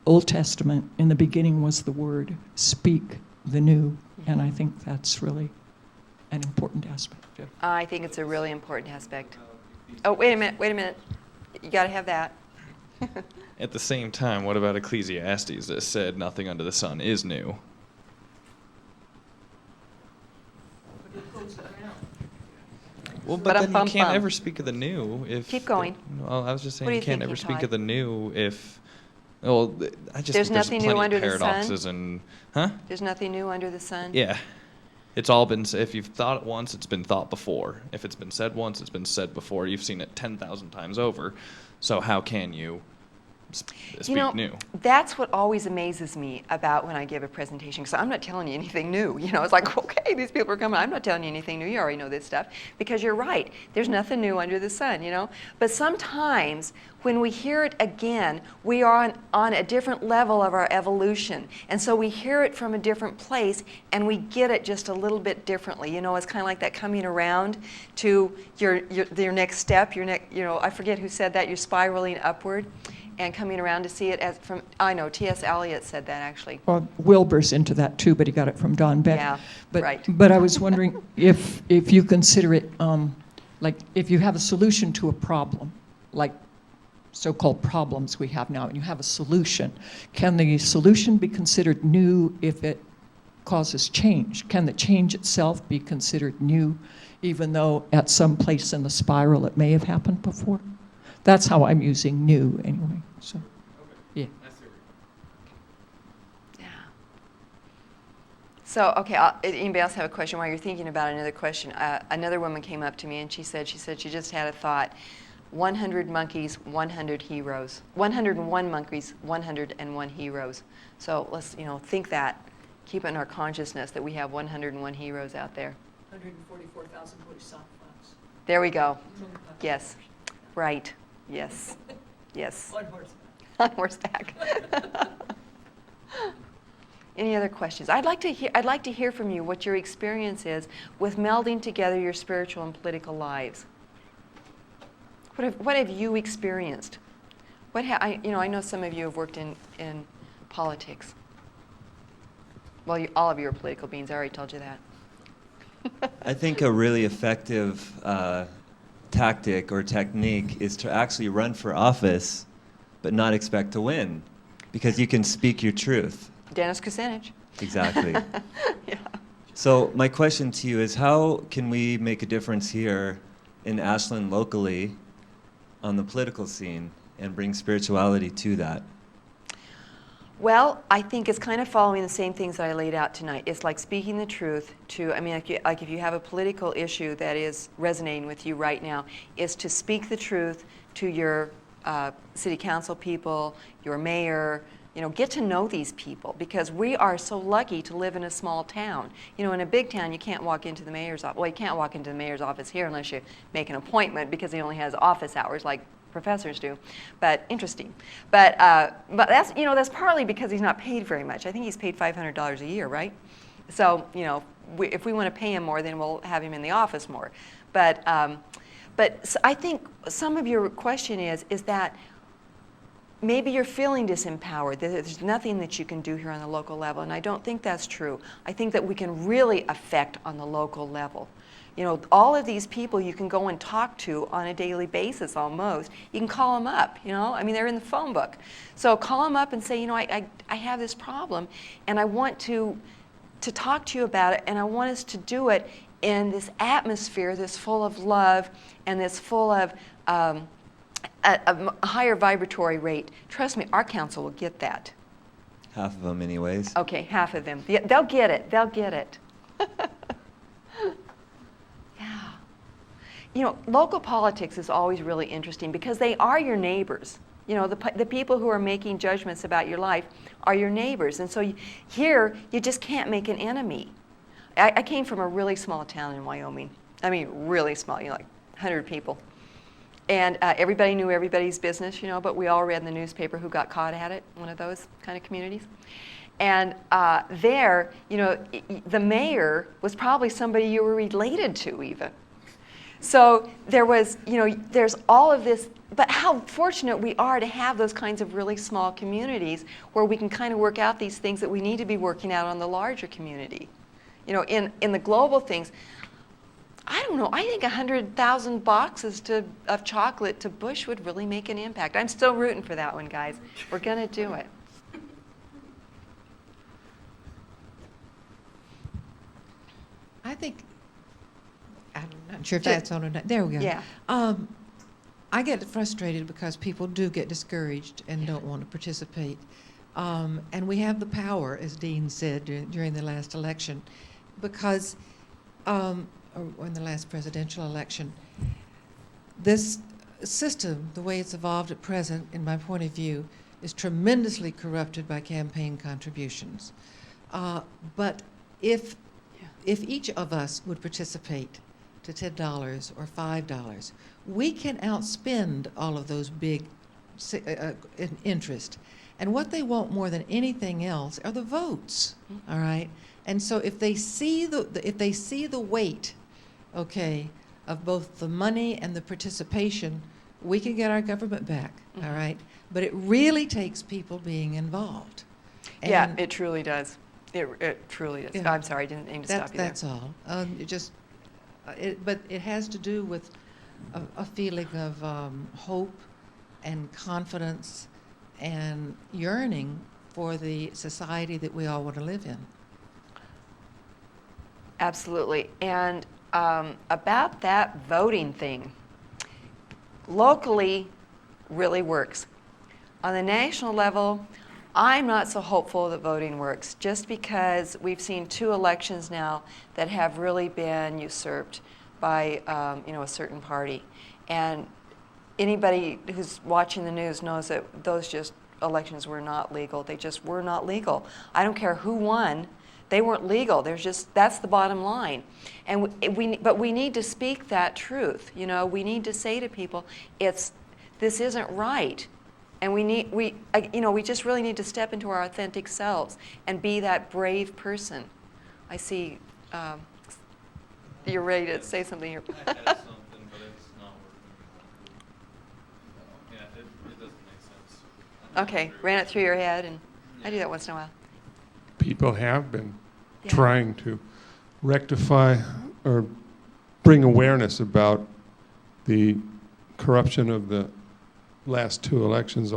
Old Testament, in the beginning was the word, speak the new. And I think that's really an important aspect. I think it's a really important aspect. Oh, wait a minute. You got to have that. At the same time, what about Ecclesiastes that said nothing under the sun is new? Well, but then you can't ever speak of the new if... Keep going. Well, I was just What saying are you you can't ever thinking, speak Todd? of the new if... Well, I just There's think nothing there's new plenty under of the sun? paradoxes and... Huh? There's nothing new under the sun? Yeah. It's all been... If you've thought it once, it's been thought before. If it's been said once, it's been said before. You've seen it 10,000 times over. So how can you speak new? That's what always amazes me about when I give a presentation, because I'm not telling you anything new. It's like, okay, these people are coming. I'm not telling you anything new. You already know this stuff. Because you're right. There's nothing new under the sun, But sometimes when we hear it again, we are on a different level of our evolution. And so we hear it from a different place, and we get it just a little bit differently. It's kind of like that coming around to your next step, I forget who said that, you're spiraling upward and coming around to see it as from, I know, T.S. Eliot said that actually. Well, Wilbur's into that too, but he got it from Don Beck. Yeah, but, right. But I was wondering if you consider it, like if you have a solution to a problem, like so-called problems we have now, and you have a solution, can the solution be considered new if it causes change? Can the change itself be considered new, even though at some place in the spiral it may have happened before? That's how I'm using new anyway. So, yeah. Yeah. So, okay, anybody else have a question while you're thinking about another question? Another woman came up to me and she said she just had a thought. 100 monkeys, 100 heroes. 101 monkeys, 101 heroes. So let's, think that. Keep it in our consciousness that we have 101 heroes out there. 144,000 bodhisattvas. There we go. Yes. Right. Yes. Yes. On horseback. On horseback. Any other questions? I'd like to hear from you what your experience is with melding together your spiritual and political lives. What have you experienced? I know some of you have worked in politics. Well, all of you are political beings. I already told you that. I think a really effective tactic or technique is to actually run for office but not expect to win, because you can speak your truth. Dennis Kucinich. Exactly. Yeah. So my question to you is, how can we make a difference here in Ashland locally on the political scene and bring spirituality to that? Well, I think it's kind of following the same things that I laid out tonight. It's like speaking the truth to, like if you have a political issue that is resonating with you right now, is to speak the truth to your city council people, your mayor, get to know these people, because we are so lucky to live in a small town. In a big town, you can't walk into the mayor's office. Well, you can't walk into the mayor's office here unless you make an appointment, because he only has office hours like professors do. But interesting. But that's that's partly because he's not paid very much. I think he's paid $500 a year, right? So if we want to pay him more, then we'll have him in the office more. But I think some of your question is that maybe you're feeling disempowered, that there's nothing that you can do here on the local level, and I don't think that's true. I think that we can really affect on the local level. You know, all of these people you can go and talk to on a daily basis almost. You can call them up, you know, I mean, they're in the phone book. So call them up and say, you know, I have this problem, and I want to talk to you about it, and I want us to do it in this atmosphere that's full of love and that's full of a higher vibratory rate. Trust me, our council will get that. Half of them, anyways. Okay, half of them. Yeah, they'll get it. They'll get it. Yeah. You know, local politics is always really interesting because they are your neighbors. You know, the people who are making judgments about your life are your neighbors. And so here, you just can't make an enemy. I came from a really small town in Wyoming. I mean, really small, you know, like 100 people. And everybody knew everybody's business, you know, but we all read in the newspaper who got caught at it, one of those kind of communities. And there, you know, the mayor was probably somebody you were related to even. So there was, you know, there's all of this, but how fortunate we are to have those kinds of really small communities where we can kind of work out these things that we need to be working out on the larger community. You know, in the global things, I don't know, I think 100,000 boxes of chocolate to Bush would really make an impact. I'm still rooting for that one, guys. We're going to do it. I think, I'm not sure if that's on or not. There we go. Yeah. I get frustrated because people do get discouraged and don't want to participate. And we have the power, as Dean said during the last election, because, or in the last presidential election, this system, the way it's evolved at present, in my point of view, is tremendously corrupted by campaign contributions. But if each of us would participate to $10 or $5, we can outspend all of those big interest. And what they want more than anything else are the votes, all right? And so if they see the weight, okay, of both the money and the participation, we can get our government back, all right? But it really takes people being involved. Yeah, And it truly does. It truly does. Yeah. I'm sorry, I didn't mean to stop you there. that's all. But it has to do with a feeling of hope and confidence and yearning for the society that we all want to live in. Absolutely. And about that voting thing, locally really works. On the national level, I'm not so hopeful that voting works, just because we've seen 2 elections now that have really been usurped by a certain party. And anybody who's watching the news knows that those just elections were not legal. They just were not legal. I don't care who won. They weren't legal. That's the bottom line. And but we need to speak that truth. You know, we need to say to people, this isn't right. And we just really need to step into our authentic selves and be that brave person. I see you're ready to say something here. I had something, but it's not working. Yeah, it doesn't make sense. Okay, ran it through your head, and I do that once in a while. People have been Yeah. trying to rectify or bring awareness about the corruption of the last 2 elections,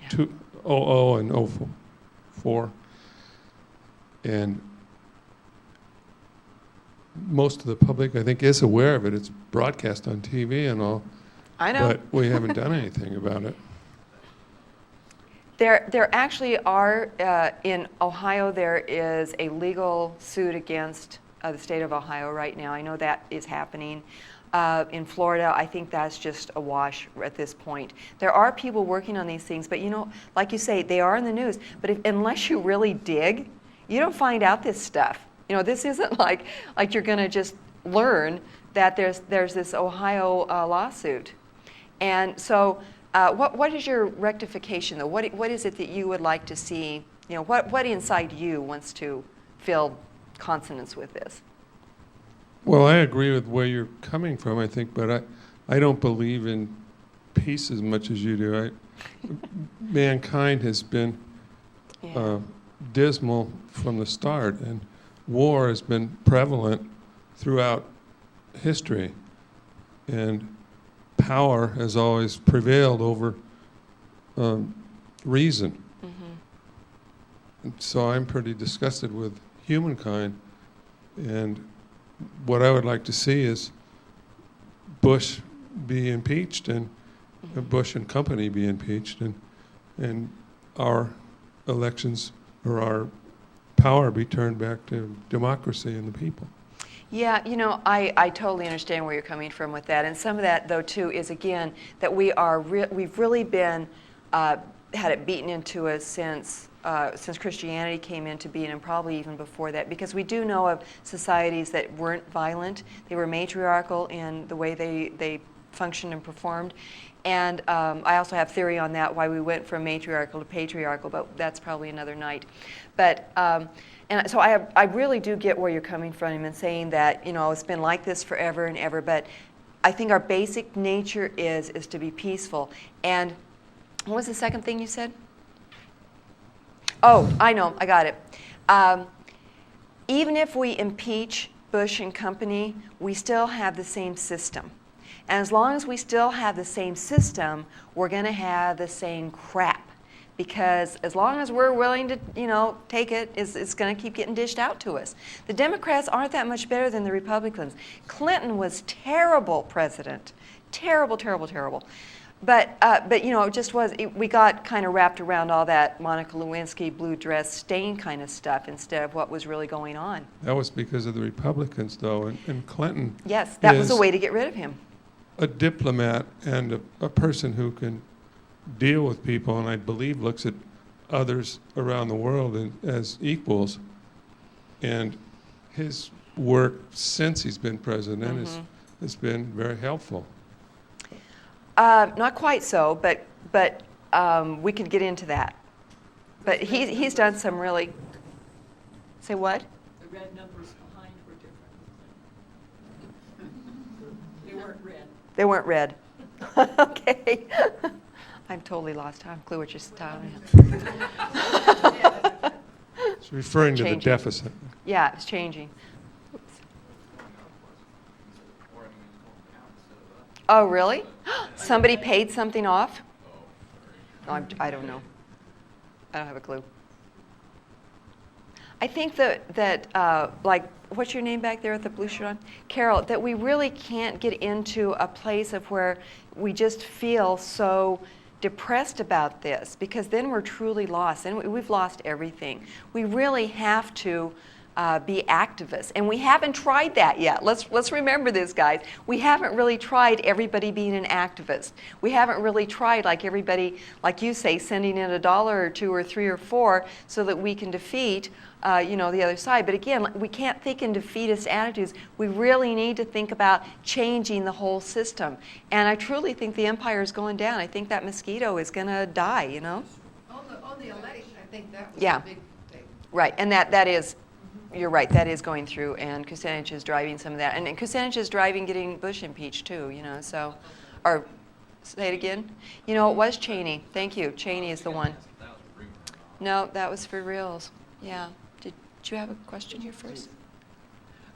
2000 and 04. And most of the public, I think, is aware of it. It's broadcast on TV and all. I know. But we haven't done anything about it. There actually are, in Ohio, there is a legal suit against the state of Ohio right now. I know that is happening. In Florida, I think that's just a wash at this point. There are people working on these things, but you know, like you say, they are in the news. But unless you really dig, you don't find out this stuff. You know, this isn't like you're going to just learn that there's this Ohio lawsuit. And so what is your rectification, though? What is it that you would like to see? You know, what inside you wants to feel consonance with this. Well, I agree with where you're coming from, I think, but I don't believe in peace as much as you do. Mankind has been dismal from the start, and war has been prevalent throughout history, and power has always prevailed over reason. And so I'm pretty disgusted with humankind, and what I would like to see is Bush be impeached, and Bush and company be impeached, and our elections or our power be turned back to democracy and the people. Yeah, you know, I totally understand where you're coming from with that. And some of that, though, too, is, again, that we've really been, had it beaten into us since Christianity came into being, and probably even before that, because we do know of societies that weren't violent. They were matriarchal in the way they functioned and performed. And I also have theory on that, why we went from matriarchal to patriarchal, but that's probably another night. But and so I really do get where you're coming from in saying that, you know, it's been like this forever and ever, but I think our basic nature is to be peaceful. And what was the second thing you said? Oh, I know, I got it. Even if we impeach Bush and company, we still have the same system. And as long as we still have the same system, we're going to have the same crap. Because as long as we're willing to, you know, take it, it's going to keep getting dished out to us. The Democrats aren't that much better than the Republicans. Clinton was terrible president. Terrible, terrible, terrible. But you know, it just was, we got kind of wrapped around all that Monica Lewinsky blue dress stain kind of stuff instead of what was really going on. That was because of the Republicans, though, and Clinton. Yes, that was a way to get rid of him. A diplomat and a person who can deal with people, and I believe looks at others around the world as equals. And his work since he's been president has been very helpful. Not quite so, but we could get into that. But he's done some really. Say what? The red numbers behind were different. They weren't red. They weren't red. Okay. I'm totally lost. I have no clue what you're talking about. It's referring to the Changing. deficit. Yeah, it's changing. Oops. Oh, really? Somebody paid something off? Oh, I don't know. I don't have a clue. I think that like, what's your name back there with the blue shirt on? Carol, that we really can't get into a place of where we just feel so depressed about this, because then we're truly lost, and we've lost everything. We really have to be activists, and we haven't tried that yet. Let's remember this, guys. We haven't really tried everybody being an activist. We haven't really tried, like everybody, like you say, sending in $1 or $2 or $3 or $4 so that we can defeat you know, the other side. But again, we can't think in defeatist attitudes. We really need to think about changing the whole system. And I truly think the empire is going down. I think that mosquito is going to die, you know? On the election, I think that was Yeah. a big thing. Right, and that is, you're right, that is going through, and Kucinich is driving some of that. And Kucinich is driving getting Bush impeached too, you know, so, or, say it again? You know, it was Cheney. Thank you. Cheney is the one. No, that was for reals. Yeah. Did you have a question here first?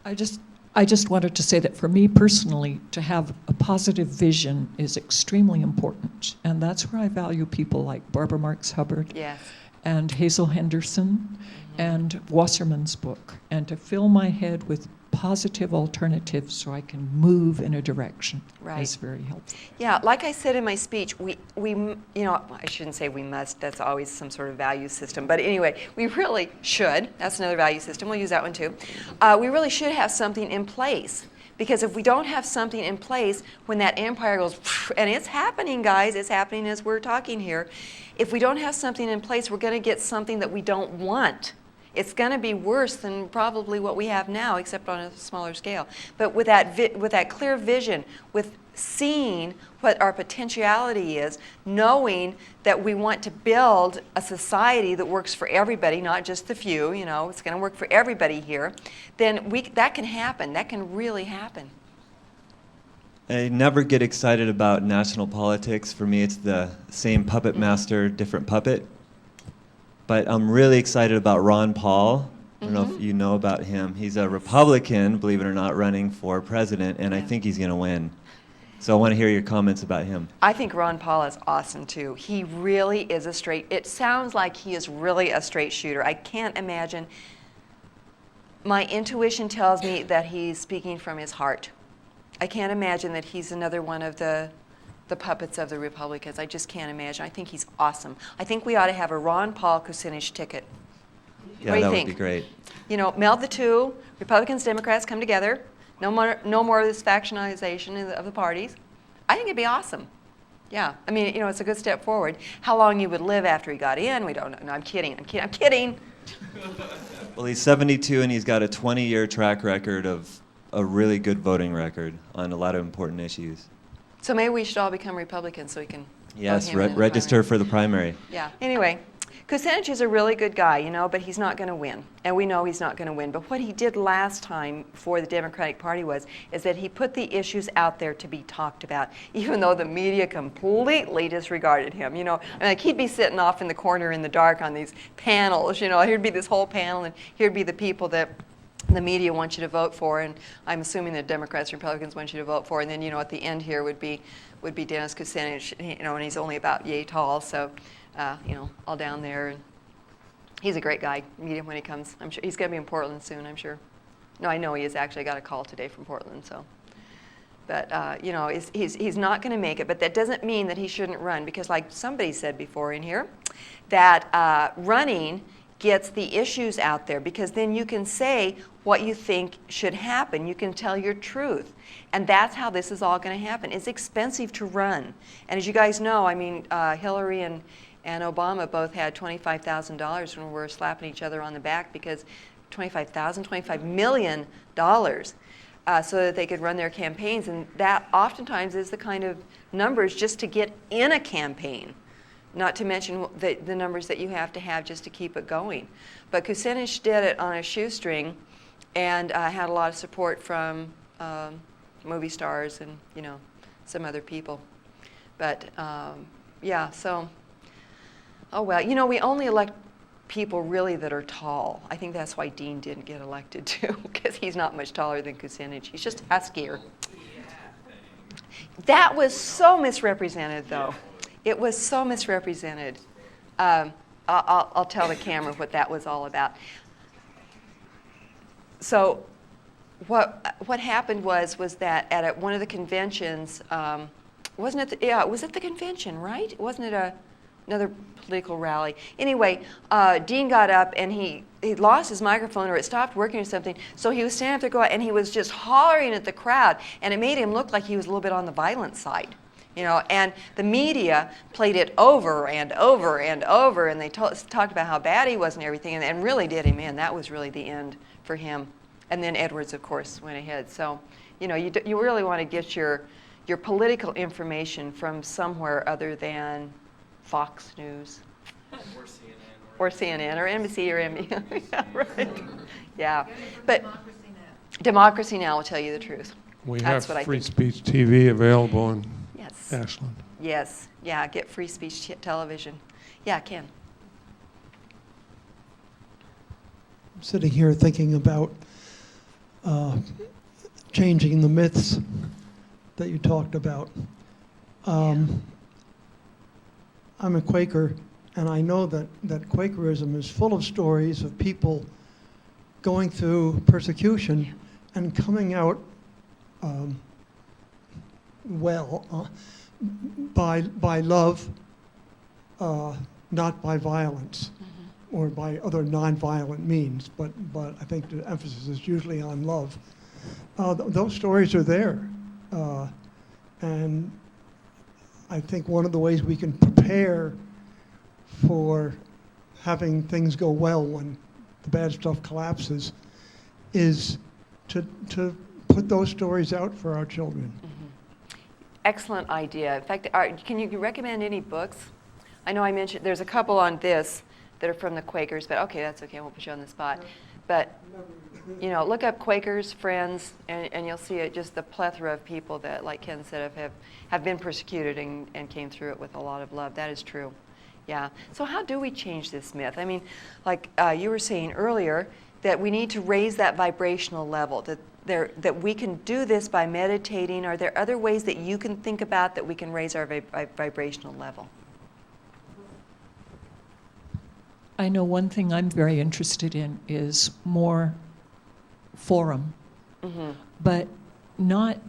I just wanted to say that for me personally, to have a positive vision is extremely important. And that's where I value people like Barbara Marx Hubbard Yes. and Hazel Henderson and Wasserman's book, and to fill my head with positive alternatives so I can move in a direction Right. is very helpful. Yeah, like I said in my speech, we you know, I shouldn't say we must, that's always some sort of value system, but anyway, we really should, that's another value system, we'll use that one too. We really should have something in place, because if we don't have something in place, when that empire goes, and it's happening, guys, it's happening as we're talking here, if we don't have something in place, we're going to get something that we don't want. It's going to be worse than probably what we have now, except on a smaller scale. But with that clear vision, with seeing what our potentiality is, knowing that we want to build a society that works for everybody, not just the few, it's going to work for everybody here, then that can happen. That can really happen. I never get excited about national politics. For me, it's the same puppet master, different puppet. But I'm really excited about Ron Paul. I don't know if you know about him. He's a Republican, believe it or not, running for president, and I think he's going to win. So I want to hear your comments about him. I think Ron Paul is awesome, too. He really is it sounds like he is really a straight shooter. I can't imagine. My intuition tells me that he's speaking from his heart. I can't imagine that he's another one of the puppets of the Republicans. I just can't imagine. I think he's awesome. I think we ought to have a Ron Paul Kucinich ticket. Yeah, what do you that think? would be great. Meld the two. Republicans, Democrats come together. No more of this factionalization of the parties. I think it'd be awesome. Yeah. I mean, it's a good step forward. How long he would live after he got in, we don't know. No, I'm kidding. I'm kidding. Well, he's 72, and he's got a 20-year track record of a really good voting record on a lot of important issues. So maybe we should all become Republicans so we can Yes, vote him in the register primary. for the primary. Yeah. Anyway, Kucinich is a really good guy, but he's not going to win. And we know he's not going to win. But what he did last time for the Democratic Party is that he put the issues out there to be talked about, even though the media completely disregarded him. He'd be sitting off in the corner in the dark on these panels. Here'd be this whole panel, and here'd be the people that the media wants you to vote for, and I'm assuming that Democrats and Republicans want you to vote for, and then at the end here would be Dennis Kucinich, and he's only about yay tall, so all down there, and he's a great guy. Meet him when he comes. I'm sure he's going to be in Portland soon. I'm sure. No, I know he is. Actually, I got a call today from Portland, so. But he's not going to make it. But that doesn't mean that he shouldn't run, because like somebody said before in here, that running gets the issues out there, because then you can say what you think should happen. You can tell your truth. And that's how this is all going to happen. It's expensive to run. And as you guys know, Hillary and Obama both had $25,000 when we were slapping each other on the back, because $25 million, so that they could run their campaigns. And that oftentimes is the kind of numbers just to get in a campaign. Not to mention the numbers that you have to have just to keep it going. But Kucinich did it on a shoestring, and had a lot of support from movie stars and some other people. But so we only elect people really that are tall. I think that's why Dean didn't get elected too, because he's not much taller than Kucinich. He's just huskier. That was so misrepresented, though. It was so misrepresented. I'll tell the camera what that was all about. So what happened was that at one of the conventions, wasn't it? It was at the convention, right? Wasn't it another political rally? Anyway, Dean got up and he lost his microphone, or it stopped working or something. So he was standing up there and he was just hollering at the crowd, and it made him look like he was a little bit on the violent side. And the media played it over and over and over, and they talked about how bad he was and everything, and really did him in. That was really the end for him. And then Edwards, of course, went ahead. So, you really want to get your political information from somewhere other than Fox News. Or CNN, or NBC, or NBC. Yeah, right. Yeah. But Democracy Now! Will tell you the truth. We That's have what I free think. speech TV available on Yes. Ashland. Yes. Yeah, get free speech television. Yeah, Ken. I'm sitting here thinking about changing the myths that you talked about. I'm a Quaker, and I know that Quakerism is full of stories of people going through persecution and coming out by love, not by violence, or by other nonviolent means. But I think the emphasis is usually on love. Those stories are there, and I think one of the ways we can prepare for having things go well when the bad stuff collapses, is to put those stories out for our children. Excellent idea. In fact, can you recommend any books? I know I mentioned there's a couple on this that are from the Quakers, but okay, that's okay. I won't put you on the spot. But look up Quakers, Friends, and you'll see it, just the plethora of people that, like Ken said, have been persecuted and came through it with a lot of love. That is true. Yeah. So how do we change this myth? I mean, like you were saying earlier, that we need to raise that vibrational level, that we can do this by meditating. Are there other ways that you can think about that we can raise our vibrational level? I know one thing I'm very interested in is more forum, but not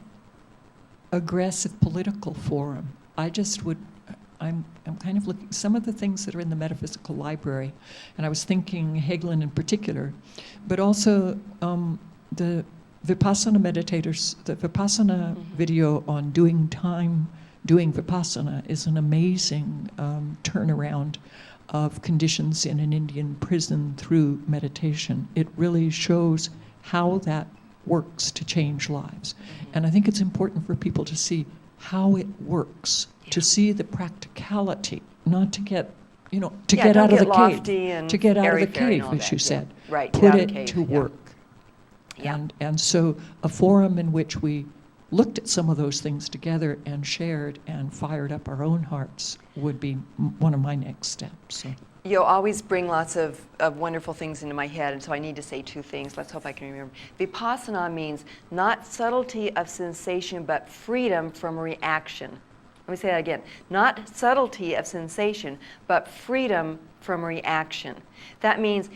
aggressive political forum. I'm kind of looking, some of the things that are in the Metaphysical Library, and I was thinking Hagelin in particular, but also the Vipassana meditators, the Vipassana video on doing Vipassana is an amazing turnaround of conditions in an Indian prison through meditation. It really shows how that works to change lives. And I think it's important for people to see how it works, to see the practicality, not to get, to get out of the cave. To get out of the cave, as you said. Right, Put it to work. Yeah. And so a forum in which we looked at some of those things together and shared and fired up our own hearts would be one of my next steps. So. You always bring lots of wonderful things into my head, and so I need to say two things. Let's hope I can remember. Vipassana means not subtlety of sensation, but freedom from reaction. Let me say that again. Not subtlety of sensation, but freedom from reaction. That means,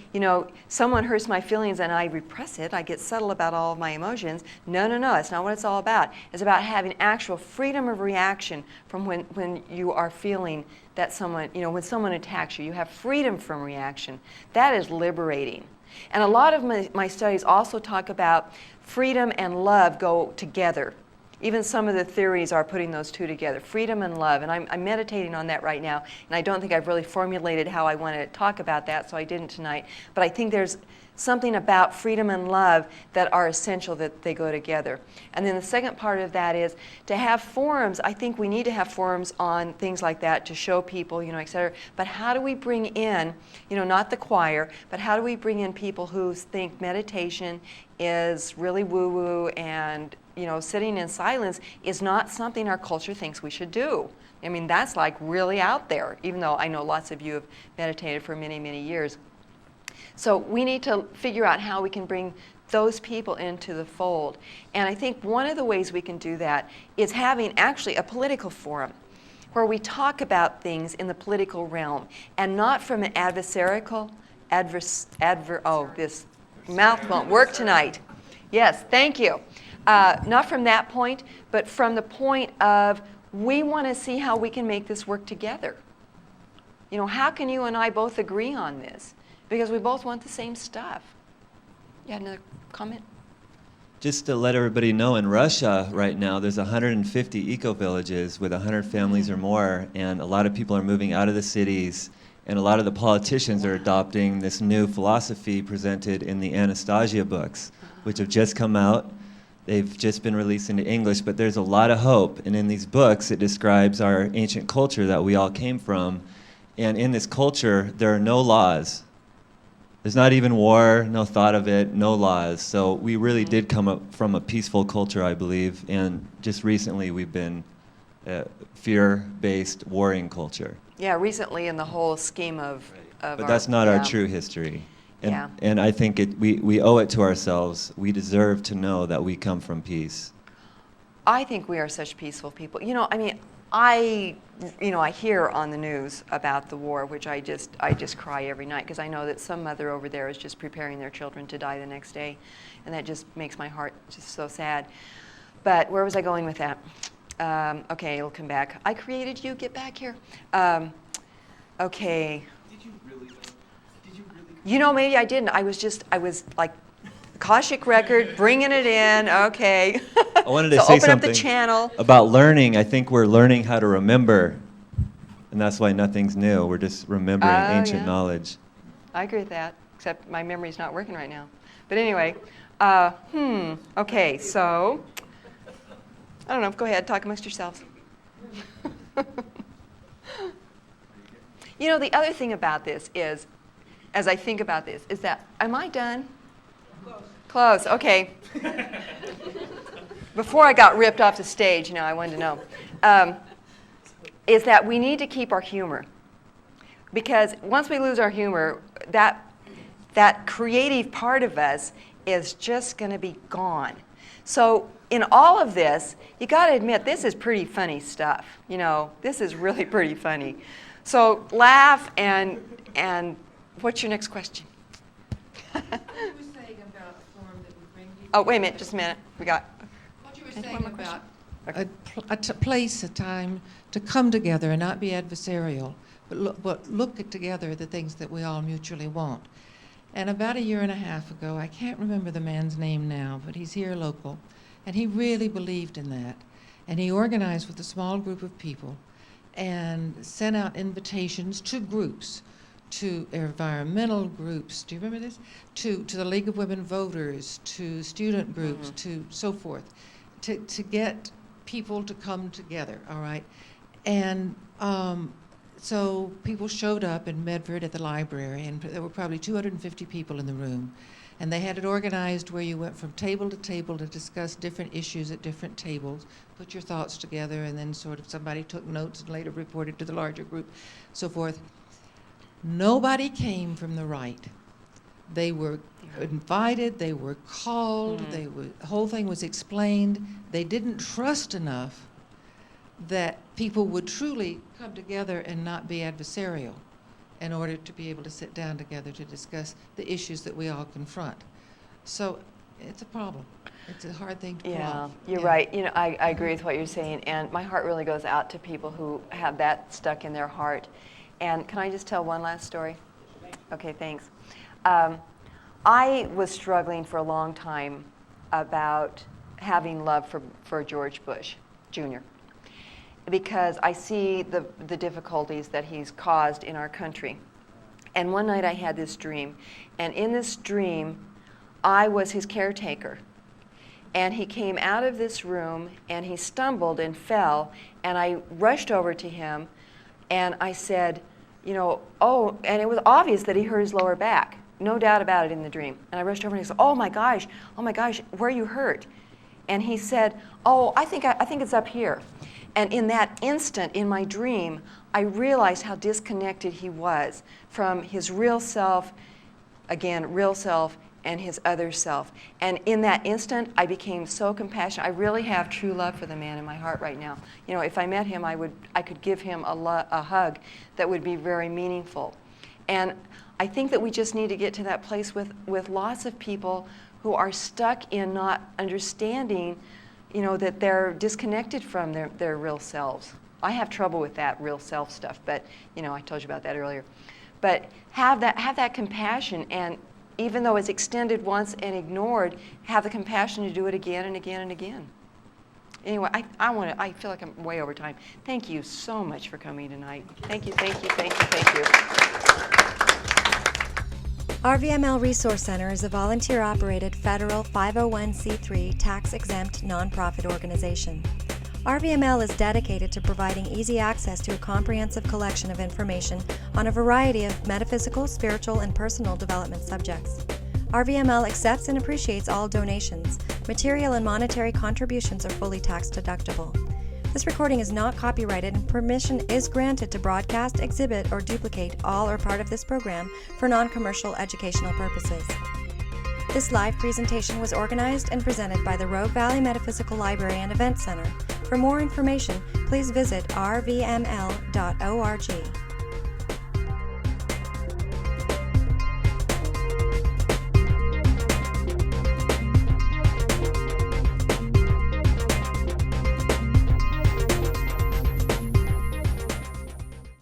someone hurts my feelings and I repress it. I get subtle about all of my emotions. No, that's not what it's all about. It's about having actual freedom of reaction from when you are feeling that someone, when someone attacks you. You have freedom from reaction. That is liberating. And a lot of my studies also talk about freedom and love go together. Even some of the theories are putting those two together, freedom and love. And I'm meditating on that right now. And I don't think I've really formulated how I want to talk about that, so I didn't tonight. But I think there's something about freedom and love that are essential, that they go together. And then the second part of that is to have forums. I think we need to have forums on things like that to show people, et cetera. But how do we bring in, not the choir, but how do we bring in people who think meditation is really woo-woo and sitting in silence is not something our culture thinks we should do. I mean, that's like really out there, even though I know lots of you have meditated for many, many years. So we need to figure out how we can bring those people into the fold. And I think one of the ways we can do that is having actually a political forum where we talk about things in the political realm and not from an this mouth won't work tonight. Yes, thank you. Not from that point, but from the point of we want to see how we can make this work together. How can you and I both agree on this? Because we both want the same stuff. You had another comment? Just to let everybody know, in Russia right now, there's 150 eco-villages with 100 families or more, and a lot of people are moving out of the cities, and a lot of the politicians are adopting this new philosophy presented in the Anastasia books, which have just come out. They've just been released into English, but there's a lot of hope. And in these books, it describes our ancient culture that we all came from. And in this culture, there are no laws. There's not even war, no thought of it, no laws. So we really did come up from a peaceful culture, I believe. And just recently, we've been a fear-based warring culture. Yeah, recently in the whole scheme of but that's not our true history. And, yeah. And I think we owe it to ourselves. We deserve to know that we come from peace. I think we are such peaceful people. I hear on the news about the war, which I just cry every night because I know that some mother over there is just preparing their children to die the next day, and that just makes my heart just so sad. But where was I going with that? Okay, it'll come back. I created you. Get back here. Okay. Did you really? Did you really? Maybe I didn't. I was like, Akashic record, bringing it in. Okay. I wanted to so say open something up the channel. about learning. I think we're learning how to remember, and that's why nothing's new. We're just remembering ancient knowledge. I agree with that. except my memory's not working right now. But anyway, okay, so, I don't know, go ahead, talk amongst yourselves. You know, the other thing about this is, as I think about this, is that, am I done? Close, okay. Before I got ripped off the stage, you know, I wanted to know, is that we need to keep our humor. Because once we lose our humor, that creative part of us is just going to be gone. So in all of this, you got to admit, this is pretty funny stuff. You know, this is really pretty funny. So laugh and what's your next question? What you were saying about a form that would bring people Oh, wait a minute, just a minute. We got. What you were One saying more about question. a place, a time to come together and not be adversarial, but look at together the things that we all mutually want. And about 1.5 years ago, I can't remember the man's name now, but he's here local, and he really believed in that. And he organized with a small group of people and sent out invitations to groups, to environmental groups, do you remember this? To the League of Women Voters, to student groups, to so forth, to get people to come together, all right? And so people showed up in Medford at the library, and there were probably 250 people in the room. And they had it organized where you went from table to discuss different issues at different tables, put your thoughts together, and then sort of somebody took notes and later reported to the larger group, so forth. Nobody came from the right. They were invited, they were called, the whole thing was explained. They didn't trust enough that people would truly come together and not be adversarial in order to be able to sit down together to discuss the issues that we all confront. So it's a problem. It's a hard thing to pull off. You're right. You know, I agree with what you're saying, and my heart really goes out to people who have that stuck in their heart. And can I just tell one last story? Okay, thanks. I was struggling for a long time about having love for George Bush Jr. because I see the difficulties that he's caused in our country. And one night I had this dream, and in this dream, I was his caretaker. And he came out of this room, and he stumbled and fell, and I rushed over to him, and I said, you know, oh, and it was obvious that he hurt his lower back. No doubt about it in the dream. And I rushed over and he said, oh my gosh, where are you hurt? And he said, oh, I think it's up here. And in that instant, in my dream, I realized how disconnected he was from his real self, again, real self, and his other self. And in that instant, I became so compassionate. I really have true love for the man in my heart right now. You know, if I met him, I could give him a hug that would be very meaningful. And I think that we just need to get to that place with lots of people who are stuck in not understanding, you know, that they're disconnected from their real selves. I have trouble with that real self stuff, but, you know, I told you about that earlier. But have that compassion, and even though it's extended once and ignored, have the compassion to do it again and again and again. Anyway, I feel like I'm way over time. Thank you so much for coming tonight. Thank you. RVML Resource Center is a volunteer-operated federal 501c3 tax-exempt nonprofit organization. RVML is dedicated to providing easy access to a comprehensive collection of information on a variety of metaphysical, spiritual, and personal development subjects. RVML accepts and appreciates all donations. Material and monetary contributions are fully tax-deductible. This recording is not copyrighted, and permission is granted to broadcast, exhibit, or duplicate all or part of this program for non-commercial educational purposes. This live presentation was organized and presented by the Rogue Valley Metaphysical Library and Event Center. For more information, please visit rvml.org.